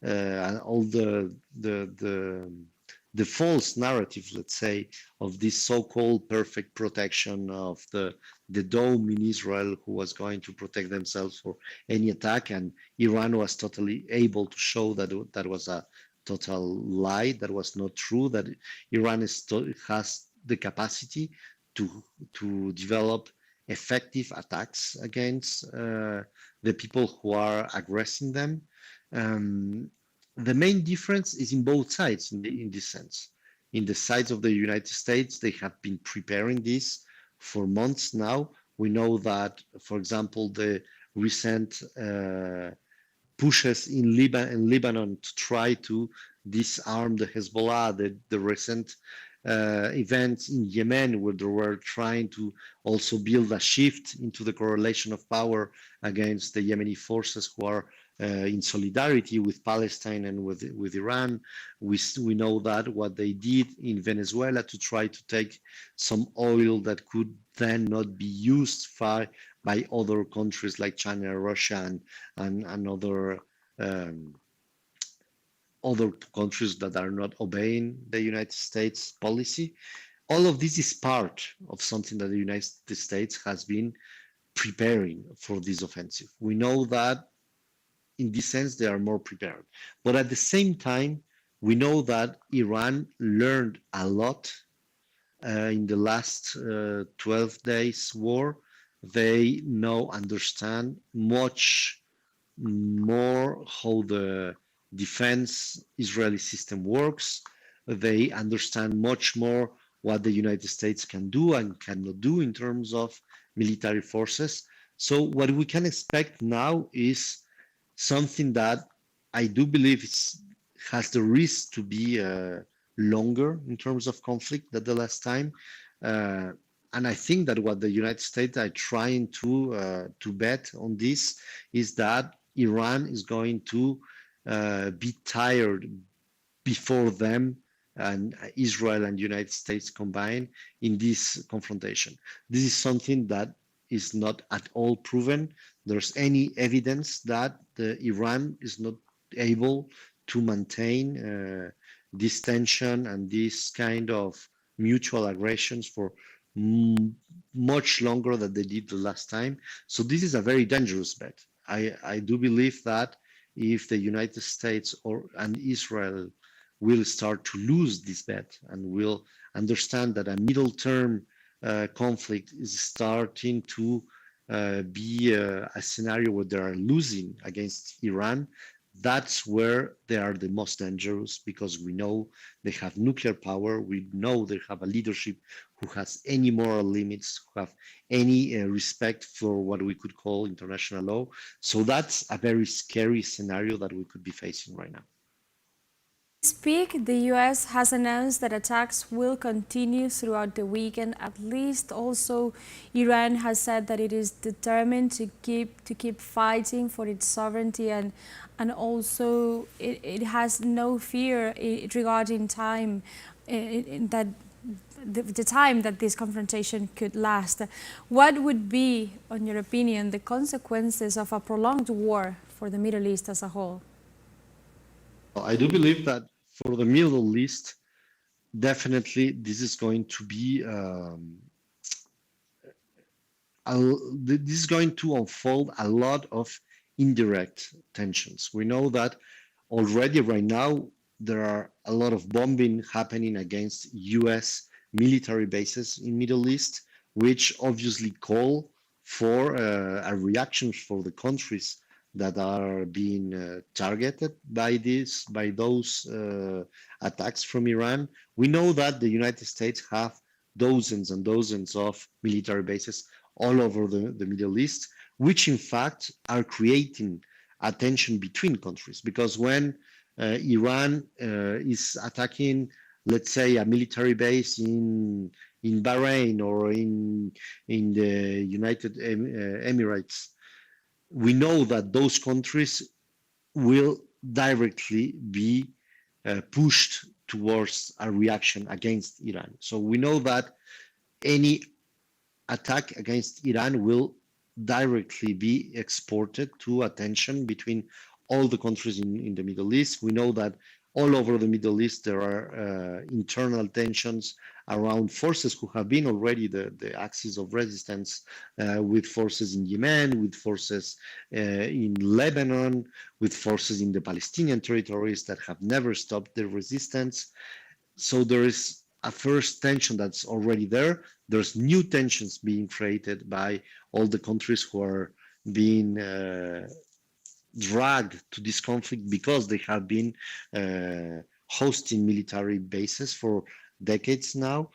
and all the false narrative, let's say, of this so-called perfect protection of the dome in Israel, who was going to protect themselves for any attack, and Iran was totally able to show that that was a total lie, that was not true, that Iran has the capacity to develop effective attacks against the people who are aggressing them. Um, the main difference is in both sides in this sense. In the sides of the United States, they have been preparing this for months now. We know that, for example, the recent pushes in Lebanon to try to disarm the Hezbollah, the recent events in Yemen, where they were trying to also build a shift into the correlation of power against the Yemeni forces who are in solidarity with Palestine and with Iran. We know that what they did in Venezuela to try to take some oil that could then not be used by other countries like China, Russia, and um, other countries that are not obeying the United States policy. All of this is part of something that the United States has been preparing for this offensive. We know that in this sense they are more prepared. But at the same time, we know that Iran learned a lot in the last 12 days war. They now understand much more how the defense Israeli system works. They understand much more what the United States can do and cannot do in terms of military forces. So what we can expect now is something that I do believe has the risk to be longer in terms of conflict than the last time. Uh, and I think that what the United States are trying to bet on this is that Iran is going to be tired before them and Israel and United States combined in this confrontation. This is something that is not at all proven. There's any evidence that Iran is not able to maintain this tension and this kind of mutual aggressions for much longer than they did the last time. So this is a very dangerous bet. I do believe that if the United States and Israel will start to lose this bet and will understand that a middle term conflict is starting to be a scenario where they are losing against Iran, that's where they are the most dangerous, because we know they have nuclear power. We know they have a leadership who has any moral limits, who have any respect for what we could call international law. So that's a very scary scenario that we could be facing right now. Speak, the US has announced that attacks will continue throughout the weekend at least. Also, Iran has said that it is determined to keep fighting for its sovereignty, and also it has no fear regarding time, that the time that this confrontation could last. What would be, in your opinion, the consequences of a prolonged war for the Middle East as a whole? I do believe that for the Middle East, definitely this is going to be this is going to unfold a lot of indirect tensions. We know that already right now there are a lot of bombing happening against US military bases in Middle East, which obviously call for a reaction for the countries that are being targeted by those attacks from Iran. We know that the United States have dozens and dozens of military bases all over the Middle East, which in fact are creating a tension between countries. Because when Iran is attacking let's say, a military base in Bahrain or in the United Emirates, we know that those countries will directly be pushed towards a reaction against Iran. So we know that any attack against Iran will directly be exported to a tension between all the countries in the Middle East. We know that all over the Middle East there are internal tensions around forces who have been already the axis of resistance, with forces in Yemen, with forces in Lebanon, with forces in the Palestinian territories that have never stopped their resistance. So there is a first tension that's already there. There's new tensions being created by all the countries who are being dragged to this conflict because they have been hosting military bases for decades now.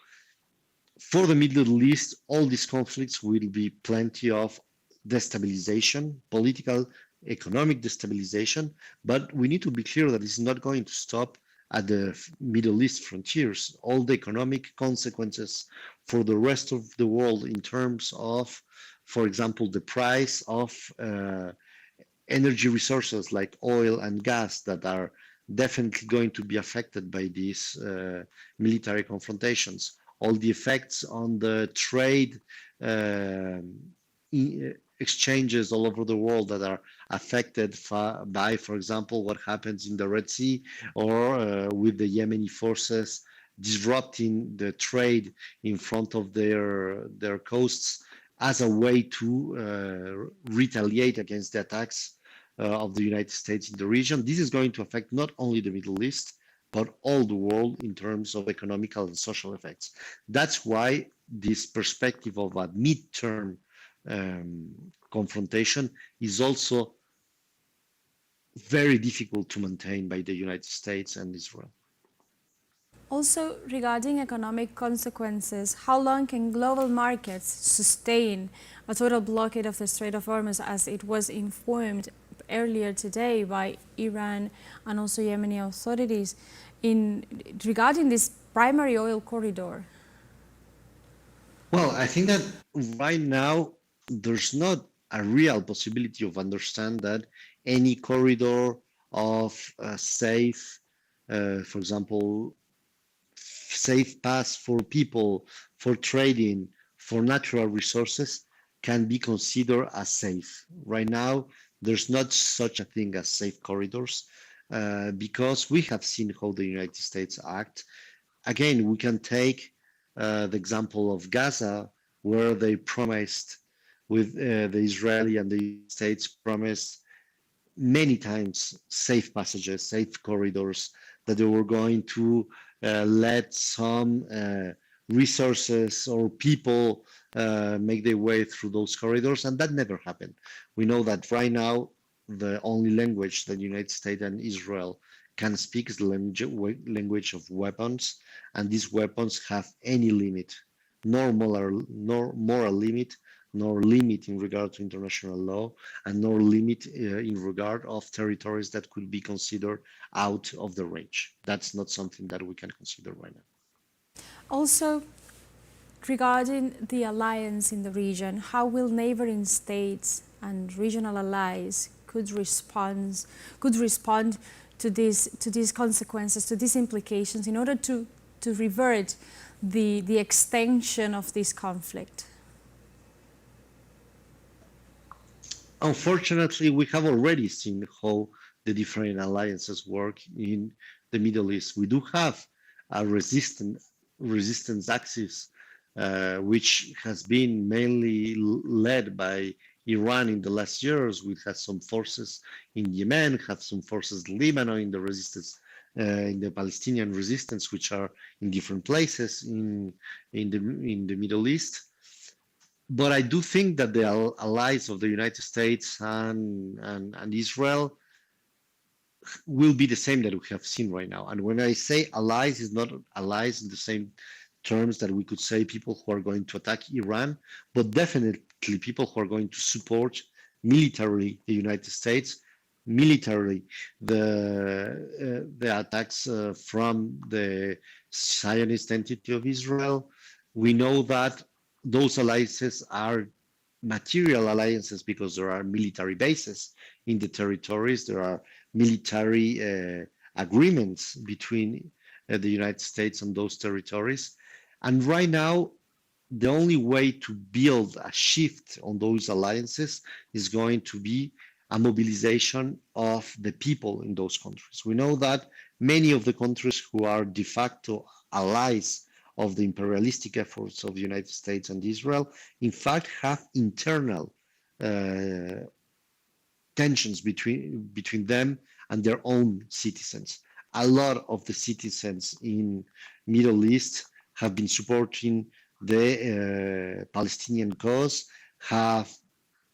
For the Middle East, all these conflicts will be plenty of destabilization, political, economic destabilization, but we need to be clear that it's not going to stop at the Middle East frontiers. All the economic consequences for the rest of the world in terms of, for example, the price of energy resources like oil and gas that are definitely going to be affected by these military confrontations. All the effects on the trade uh, exchanges all over the world that are affected by, for example, what happens in the Red Sea or with the Yemeni forces disrupting the trade in front of their coasts as a way to retaliate against the attacks of the United States in the region. This is going to affect not only the Middle East, but all the world in terms of economical and social effects. That's why this perspective of a midterm confrontation is also very difficult to maintain by the United States and Israel. Also, regarding economic consequences, how long can global markets sustain a total blockade of the Strait of Hormuz, as it was informed earlier today by Iran and also Yemeni authorities in regarding this primary oil corridor? Well, I think that right now there's not a real possibility of understand that any corridor of safe, for example, safe paths for people, for trading, for natural resources can be considered as safe. Right now, there's not such a thing as safe corridors because we have seen how the United States act. Again, we can take the example of Gaza, where they promised, with the Israeli and the United States promised many times safe passages, safe corridors, that they were going to let some resources or people make their way through those corridors, and that never happened. We know that right now the only language that the United States and Israel can speak is the language of weapons, and these weapons have any limit, nor moral limit, nor limit in regard to international law, and nor limit in regard of territories that could be considered out of the range. That's not something that we can consider right now. Also, regarding the alliance in the region, how will neighboring states and regional allies could respond to these consequences, to these implications, in order to revert the extension of this conflict? Unfortunately, we have already seen how the different alliances work in the Middle East. We do have a resistance axis, which has been mainly led by Iran in the last years. We had some forces in Yemen, have some forces in Lebanon in the resistance, in the Palestinian resistance, which are in different places in the Middle East. But I do think that the allies of the United States and Israel will be the same that we have seen right now. And when I say allies, it's not allies in the same terms that we could say people who are going to attack Iran, but definitely people who are going to support militarily the United States, militarily the attacks from the Zionist entity of Israel. We know that those alliances are material alliances because there are military bases in the territories. There are military agreements between the United States and those territories. And right now, the only way to build a shift on those alliances is going to be a mobilization of the people in those countries. We know that many of the countries who are de facto allies of the imperialistic efforts of the United States and Israel, in fact, have internal uh, tensions between them and their own citizens. A lot of the citizens in Middle East have been supporting the Palestinian cause, have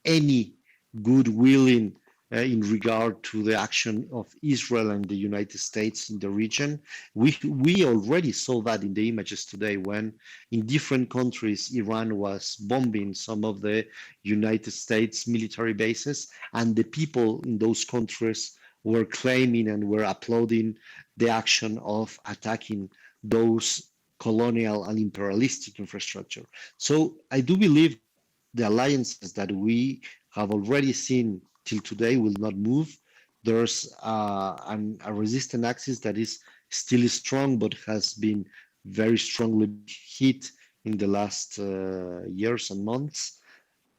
any goodwill in regard to the action of Israel and the United States in the region. We already saw that in the images today when in different countries Iran was bombing some of the United States military bases, and the people in those countries were claiming and were applauding the action of attacking those colonial and imperialistic infrastructure. So I do believe that the alliances that we have already seen till today will not move. There's a resistant axis that is still strong, but has been very strongly hit in the last years and months.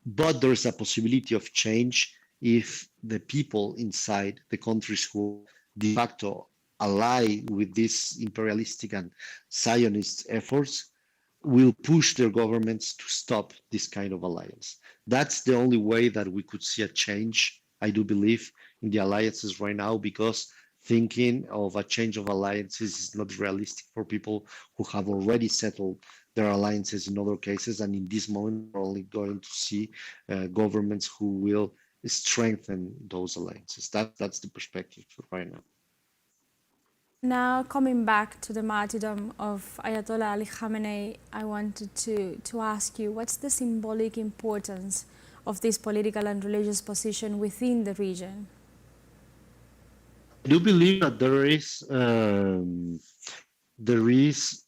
But there's a possibility of change if the people inside the countries who are de facto ally with these imperialistic and Zionist efforts will push their governments to stop this kind of alliance. That's the only way that we could see a change, I do believe, in the alliances right now, because thinking of a change of alliances is not realistic for people who have already settled their alliances in other cases. And in this moment, we're only going to see governments who will strengthen those alliances. That's the perspective right now. Now, coming back to the martyrdom of Ayatollah Ali Khamenei, I wanted to ask you, what's the symbolic importance of this political and religious position within the region? I do believe that there is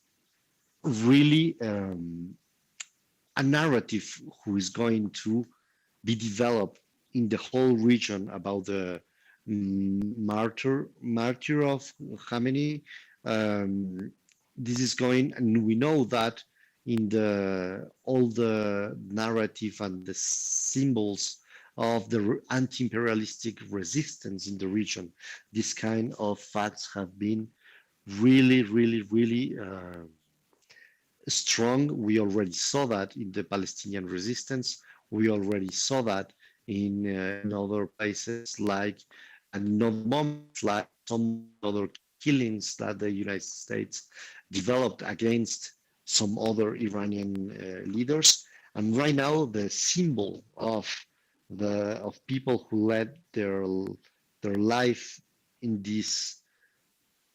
really a narrative who is going to be developed in the whole region about the martyr of Khamenei. Um, this is going, and we know that in the all the narrative and the symbols of the anti-imperialistic resistance in the region, this kind of facts have been really strong. We already saw that in the Palestinian resistance. We already saw that in other places, like and in other moments, like some other killings that the United States developed against some other Iranian leaders. And right now, the symbol of people who led their life in this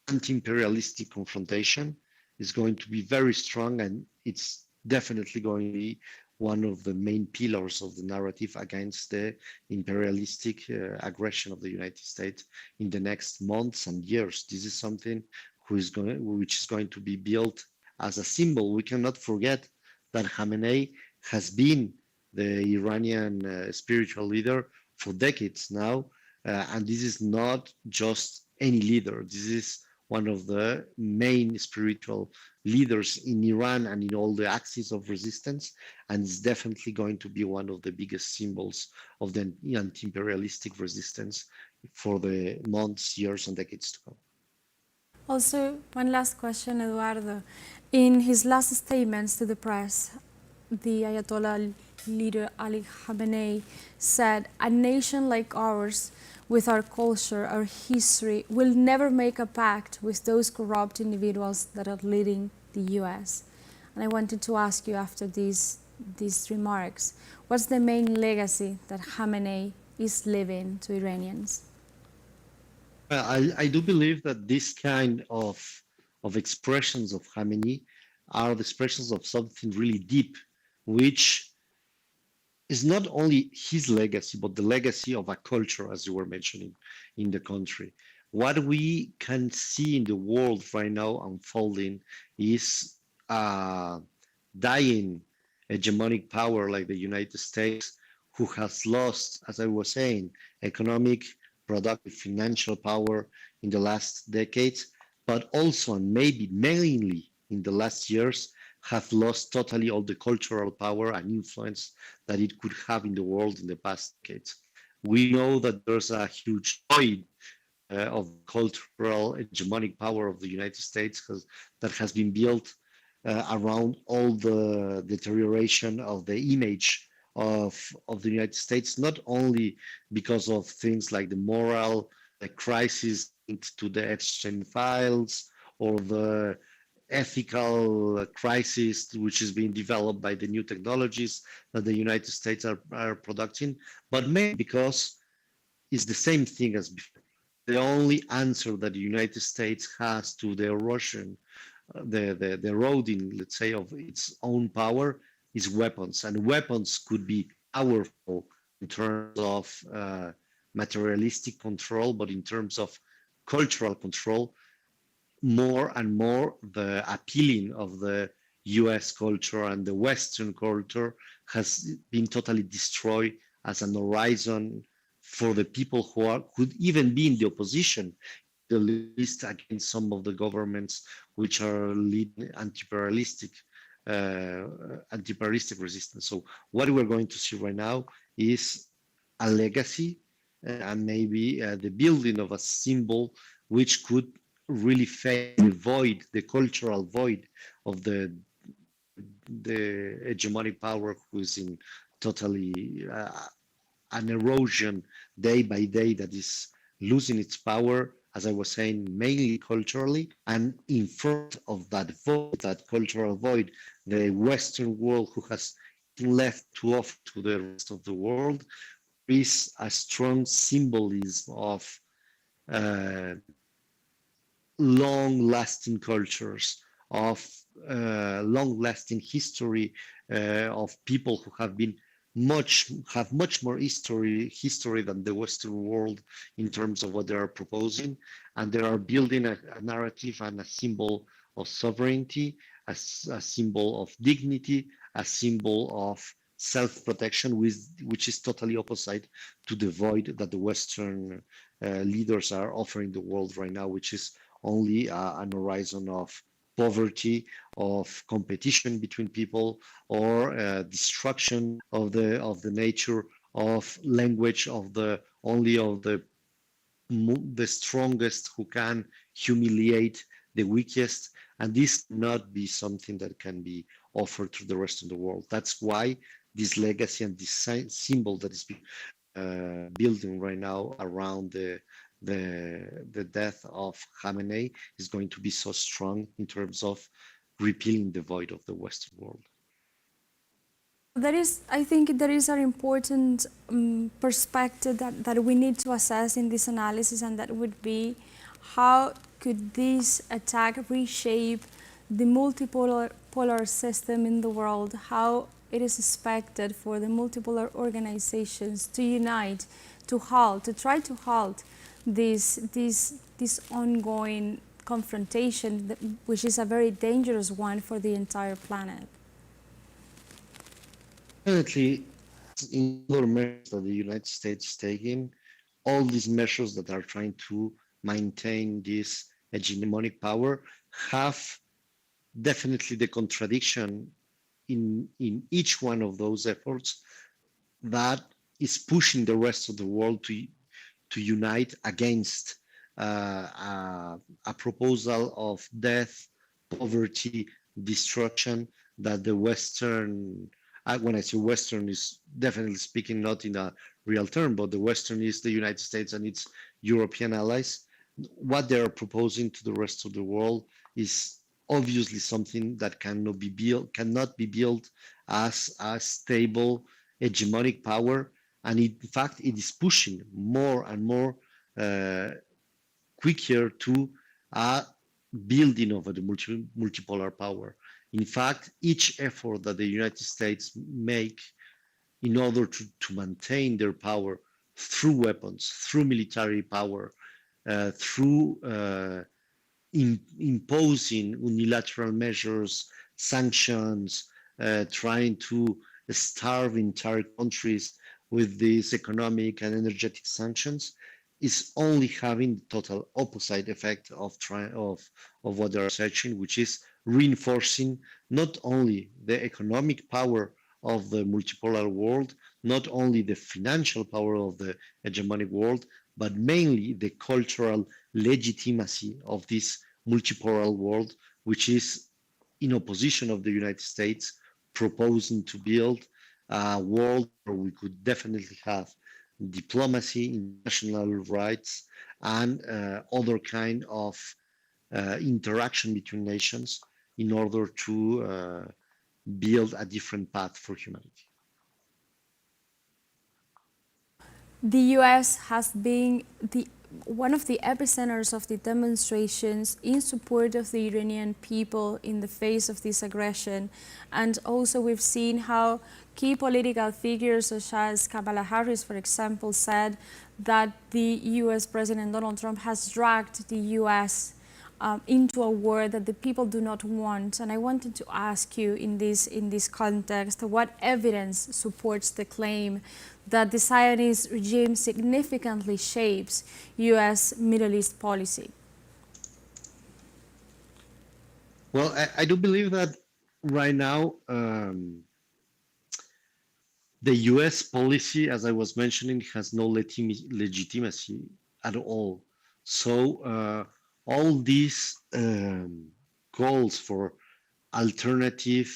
anti-imperialistic confrontation is going to be very strong, and it's definitely going to be one of the main pillars of the narrative against the imperialistic aggression of the United States in the next months and years. This is something which is going to be built as a symbol. We cannot forget that Khamenei has been the Iranian spiritual leader for decades now, and this is not just any leader. This is one of the main spiritual leaders in Iran and in all the axes of resistance, and it's definitely going to be one of the biggest symbols of the anti-imperialistic resistance for the months, years, and decades to come. Also, one last question, Eduardo. In his last statements to the press, the Ayatollah leader Ali Khamenei said, "A nation like ours, with our culture, our history, will never make a pact with those corrupt individuals that are leading the US." And I wanted to ask you after these remarks, what's the main legacy that Khamenei is leaving to Iranians? I do believe that this kind of expressions of Khamenei are the expressions of something really deep, which is not only his legacy, but the legacy of a culture, as you were mentioning, in the country. What we can see in the world right now unfolding is dying hegemonic power like the United States, who has lost, as I was saying, economic, productive, financial power in the last decades, but also, and maybe mainly in the last years, have lost totally all the cultural power and influence that it could have in the world in the past decades. We know that there's a huge void of the cultural hegemonic power of the United States that has been built around all the deterioration of the image of the United States, not only because of things like the moral crisis linked to the Epstein files or the ethical crisis which is being developed by the new technologies that the United States are producing, but mainly because it's the same thing as before. The only answer that the United States has to the erosion, the eroding, let's say, of its own power is weapons. And weapons could be powerful in terms of materialistic control, but in terms of cultural control, more and more the appealing of the US culture and the Western culture has been totally destroyed as an horizon for the people could even be in the opposition, the least against some of the governments which are leading uh, anti-imperialistic resistance. So what we're going to see right now is a legacy and maybe the building of a symbol which could really fill the void, the cultural void of the hegemonic power who's in totally an erosion day by day that is losing its power, as I was saying, mainly culturally. And in front of that void, that cultural void, the Western world, who has left to offer to the rest of the world, is a strong symbolism of uh, long-lasting cultures, of long-lasting history of people who have much more history than the Western world in terms of what they are proposing, and they are building a narrative and a symbol of sovereignty, a symbol of dignity, a symbol of self-protection, which is totally opposite to the void that the Western leaders are offering the world right now, which is only an horizon of poverty, of competition between people, or destruction of the nature of language of the only of the strongest who can humiliate the weakest, and this cannot be something that can be offered to the rest of the world. That's why this legacy and this symbol that is being building right now around the death of Khamenei is going to be so strong in terms of repealing the void of the Western world. There is, I think, there is an important perspective that we need to assess in this analysis, and that would be how could this attack reshape the multipolar system in the world? How it is expected for the multipolar organizations to unite, to try to halt this ongoing confrontation, which is a very dangerous one for the entire planet. Definitely, in other measures that the United States is taking, all these measures that are trying to maintain this hegemonic power have definitely the contradiction in each one of those efforts that is pushing the rest of the world to unite against a proposal of death, poverty, destruction that the Western, when I say Western, is definitely speaking not in a real term, but the Western is the United States and its European allies. What they are proposing to the rest of the world is obviously something that cannot be built as a stable hegemonic power, and in fact it is pushing more and more uh, quicker to a building of a multipolar power. In fact, each effort that the United States make in order to maintain their power through weapons, through military power, through imposing unilateral measures, sanctions, trying to starve entire countries with these economic and energetic sanctions, is only having the total opposite effect of what they are searching, which is reinforcing not only the economic power of the multipolar world, not only the financial power of the hegemonic world, but mainly the cultural legitimacy of this multipolar world, which is in opposition of the United States proposing to build a world where we could definitely have diplomacy, international rights, and other kind of interaction between nations in order to build a different path for humanity. The US has been one of the epicenters of the demonstrations in support of the Iranian people in the face of this aggression. And also, we've seen how key political figures, such as Kamala Harris, for example, said that the US President Donald Trump has dragged the US into a war that the people do not want. And I wanted to ask you in this context, what evidence supports the claim that the Zionist regime significantly shapes U.S. Middle East policy? Well, I do believe that right now the US policy, as I was mentioning, has no legitimacy at all. So all these calls for alternative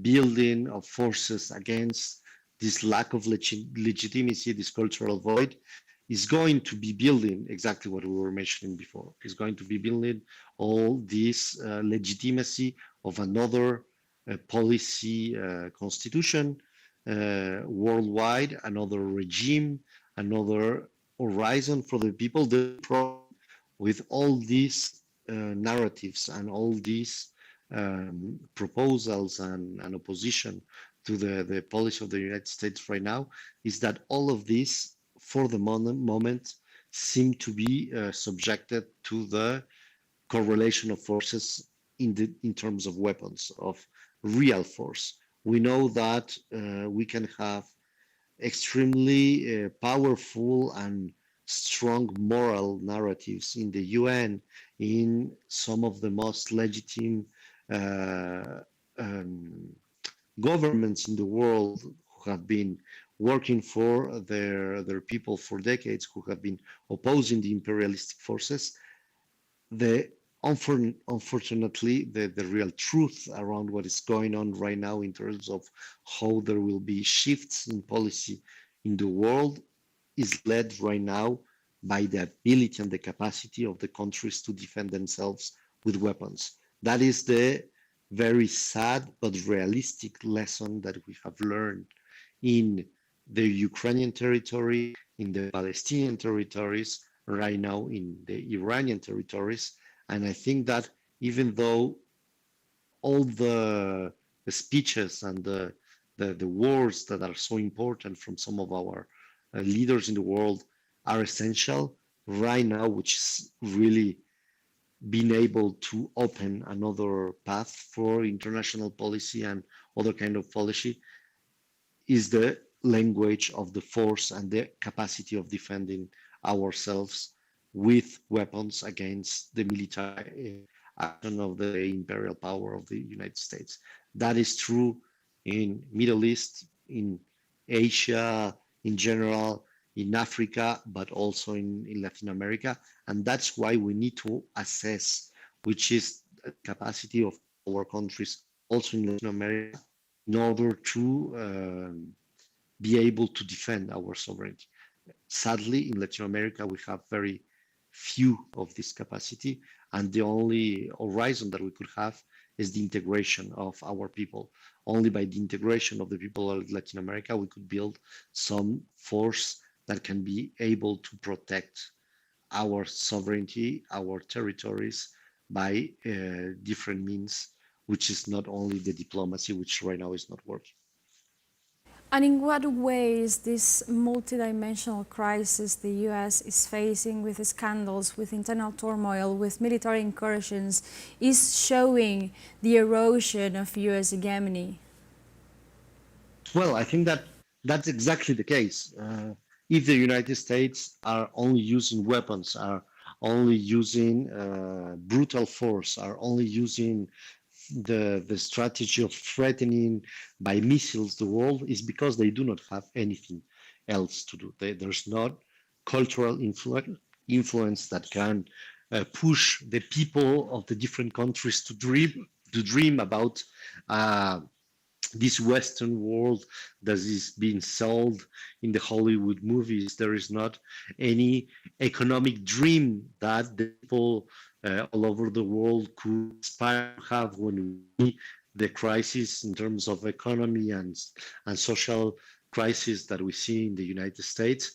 building of forces against this lack of legitimacy, this cultural void, is going to be building exactly what we were mentioning before. Is going to be building all this legitimacy of another policy constitution worldwide, another regime, another horizon for the people. The problem with all these narratives and all these proposals and opposition to the policy of the United States right now is that all of these, for the moment, seem to be subjected to the correlation of forces in terms of weapons, of real force. We know that we can have extremely powerful and strong moral narratives in the UN, in some of the most legitimate uh, um, governments in the world who have been working for their people for decades, who have been opposing the imperialistic forces. The unfortunately the real truth around what is going on right now in terms of how there will be shifts in policy in the world is led right now by the ability and the capacity of the countries to defend themselves with weapons. That is the very sad but realistic lesson that we have learned in the Ukrainian territory, in the Palestinian territories, right now in the Iranian territories. And I think that even though all the speeches and the words that are so important from some of our leaders in the world are essential right now, which is really being able to open another path for international policy and other kind of policy is the language of the force and the capacity of defending ourselves with weapons against the military action of the imperial power of the United States. That is true in Middle East, in Asia in general, in Africa, but also in Latin America. And that's why we need to assess which is the capacity of our countries also in Latin America in order to be able to defend our sovereignty. Sadly, in Latin America, we have very few of this capacity, and the only horizon that we could have is the integration of our people. Only by the integration of the people of Latin America, we could build some force that can be able to protect our sovereignty, our territories by different means, which is not only the diplomacy, which right now is not working. And in what ways this multidimensional crisis the US is facing with scandals, with internal turmoil, with military incursions, is showing the erosion of US hegemony? Well, I think that that's exactly the case. If the United States are only using weapons, are only using brutal force, are only using the strategy of threatening by missiles the world, is because they do not have anything else to do. There's not cultural influence that can push the people of the different countries to dream about uh, this Western world that is being sold in the Hollywood movies. There is not any economic dream that the people all over the world could aspire to have when we see the crisis in terms of economy and social crisis that we see in the United States.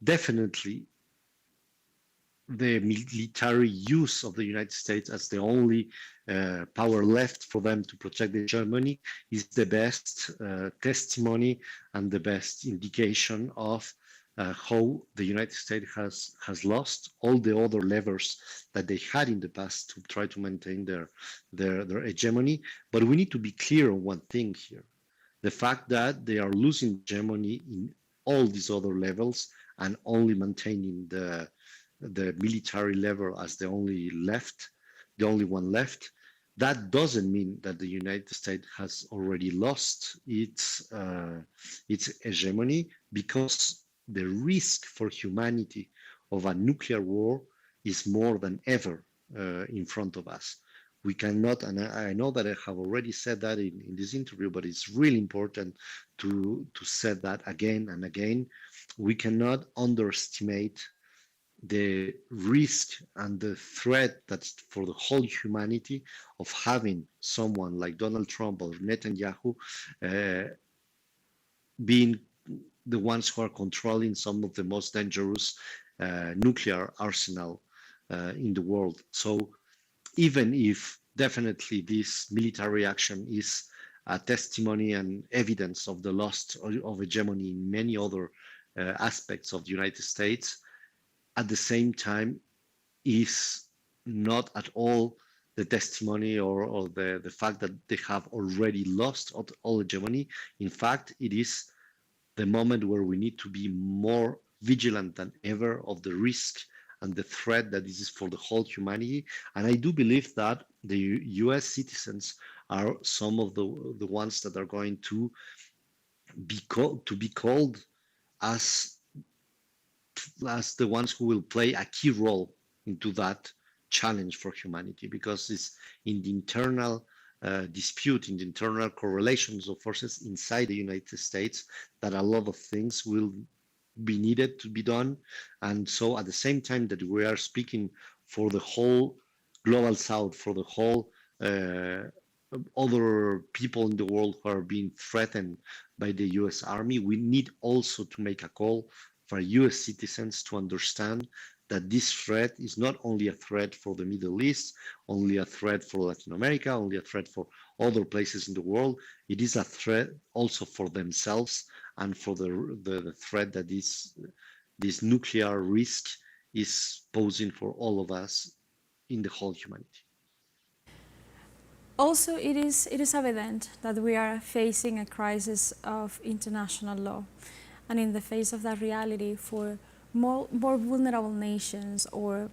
Definitely, the military use of the United States as the only power left for them to protect the Germany is the best testimony and the best indication of how the United States has lost all the other levers that they had in the past to try to maintain their hegemony. But we need to be clear on one thing here: the fact that they are losing hegemony in all these other levels and only maintaining the military level as the only one left. That doesn't mean that the United States has already lost its hegemony, because the risk for humanity of a nuclear war is more than ever in front of us. We cannot, and I know that I have already said that in this interview, but it's really important to say that again and again. We cannot underestimate the risk and the threat that's for the whole humanity of having someone like Donald Trump or Netanyahu uh, being the ones who are controlling some of the most dangerous nuclear arsenal in the world. So even if definitely this military action is a testimony and evidence of the loss of hegemony in many other aspects of the United States, at the same time is not at all the testimony or the fact that they have already lost all hegemony. In fact, it is the moment where we need to be more vigilant than ever of the risk and the threat that this is for the whole humanity. And I do believe that the US citizens are some of the ones that are going to be called as the ones who will play a key role into that challenge for humanity, because it's in the internal dispute, in the internal correlations of forces inside the United States, that a lot of things will be needed to be done. And so at the same time that we are speaking for the whole global south, for the whole other people in the world who are being threatened by the US Army, we need also to make a call for US citizens to understand that this threat is not only a threat for the Middle East, only a threat for Latin America, only a threat for other places in the world. It is a threat also for themselves and for the threat that this nuclear risk is posing for all of us in the whole humanity. Also, it is evident that we are facing a crisis of international law. And in the face of that reality, for more vulnerable nations or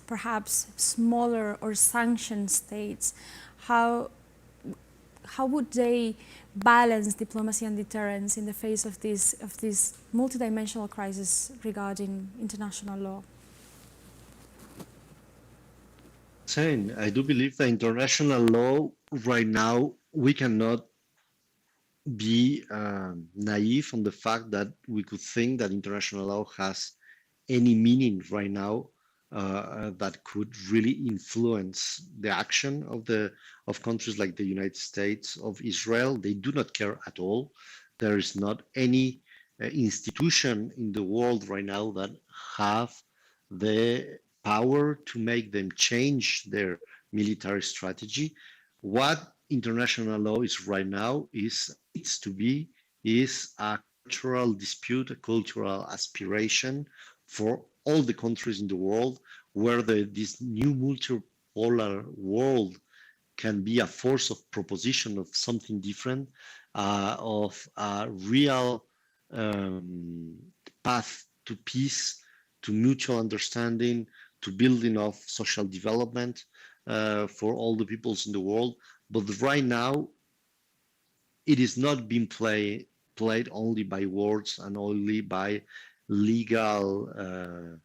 perhaps smaller or sanctioned states, how, how would they balance diplomacy and deterrence in the face of this multidimensional crisis regarding international law? Saying, I do believe that international law right now, we cannot be naive on the fact that we could think that international law has any meaning right now that could really influence the action of countries like the United States, of Israel. They do not care at all. There is not any institution in the world right now that have the power to make them change their military strategy. What international law is right now is needs to be is a cultural dispute, a cultural aspiration for all the countries in the world, where this new multipolar world can be a force of proposition of something different, of a real um, path to peace, to mutual understanding, to building of social development for all the peoples in the world. But right now, it is not being played only by words and only by legal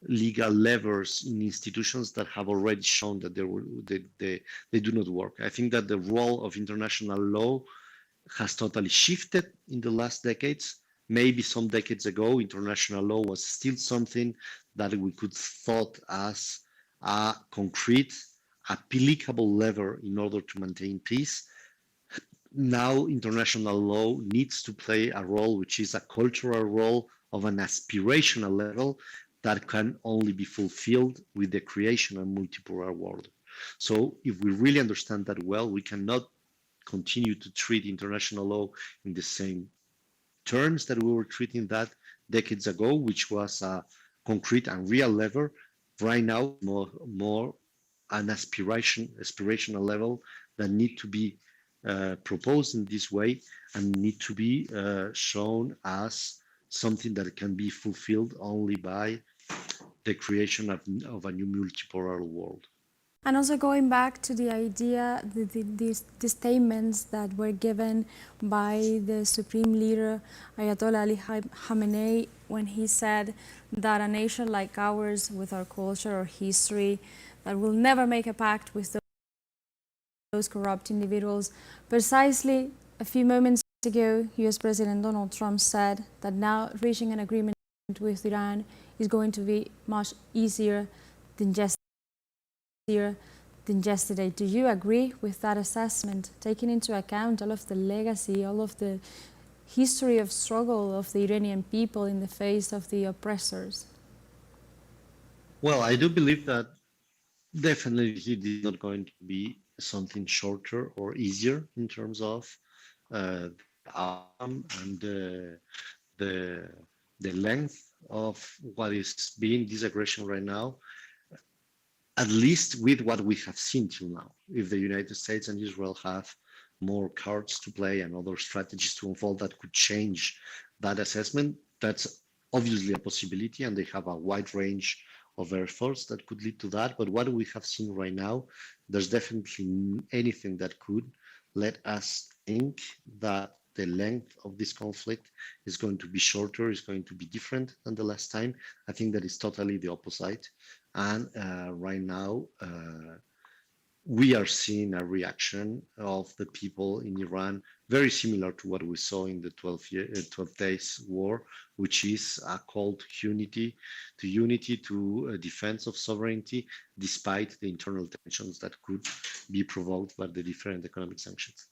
legal levers in institutions that have already shown that they do not work. I think that the role of international law has totally shifted in the last decades. Maybe some decades ago, international law was still something that we could thought as a concrete, applicable lever in order to maintain peace. Now international law needs to play a role which is a cultural role of an aspirational level that can only be fulfilled with the creation of multipolar world. So if we really understand that well, we cannot continue to treat international law in the same terms that we were treating that decades ago, which was a concrete and real lever. Right now, more an aspirational level that need to be proposed in this way and need to be shown as something that can be fulfilled only by the creation of a new multipolar world. And also going back to the idea, the statements that were given by the Supreme Leader Ayatollah Ali Khamenei when he said that a nation like ours, with our culture or history, that will never make a pact with those corrupt individuals. Precisely a few moments ago, US President Donald Trump said that now reaching an agreement with Iran is going to be much easier than yesterday. Do you agree with that assessment, taking into account all of the legacy, all of the history of struggle of the Iranian people in the face of the oppressors? Well, I do believe that definitely it is not going to be something shorter or easier in terms of the outcome and the the length of what is being this aggression right now, at least with what we have seen till now. If the United States and Israel have more cards to play and other strategies to unfold that could change that assessment, that's obviously a possibility, and they have a wide range of efforts that could lead to that. But what we have seen right now, there's definitely anything that could let us think that the length of this conflict is going to be shorter, is going to be different than the last time. I think that is totally the opposite. And right now, we are seeing a reaction of the people in Iran very similar to what we saw in the 12 days war, which is a call to unity, to a defense of sovereignty, despite the internal tensions that could be provoked by the different economic sanctions.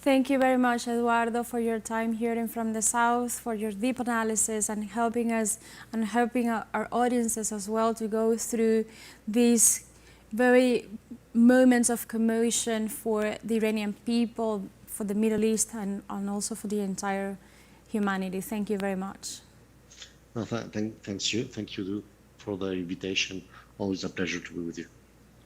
Thank you very much, Eduardo, for your time hearing from the South, for your deep analysis and helping us and helping our audiences as well to go through these very moments of commotion for the Iranian people, for the Middle East, and also for the entire humanity. Thank you very much. No, thank you for the invitation. Always a pleasure to be with you.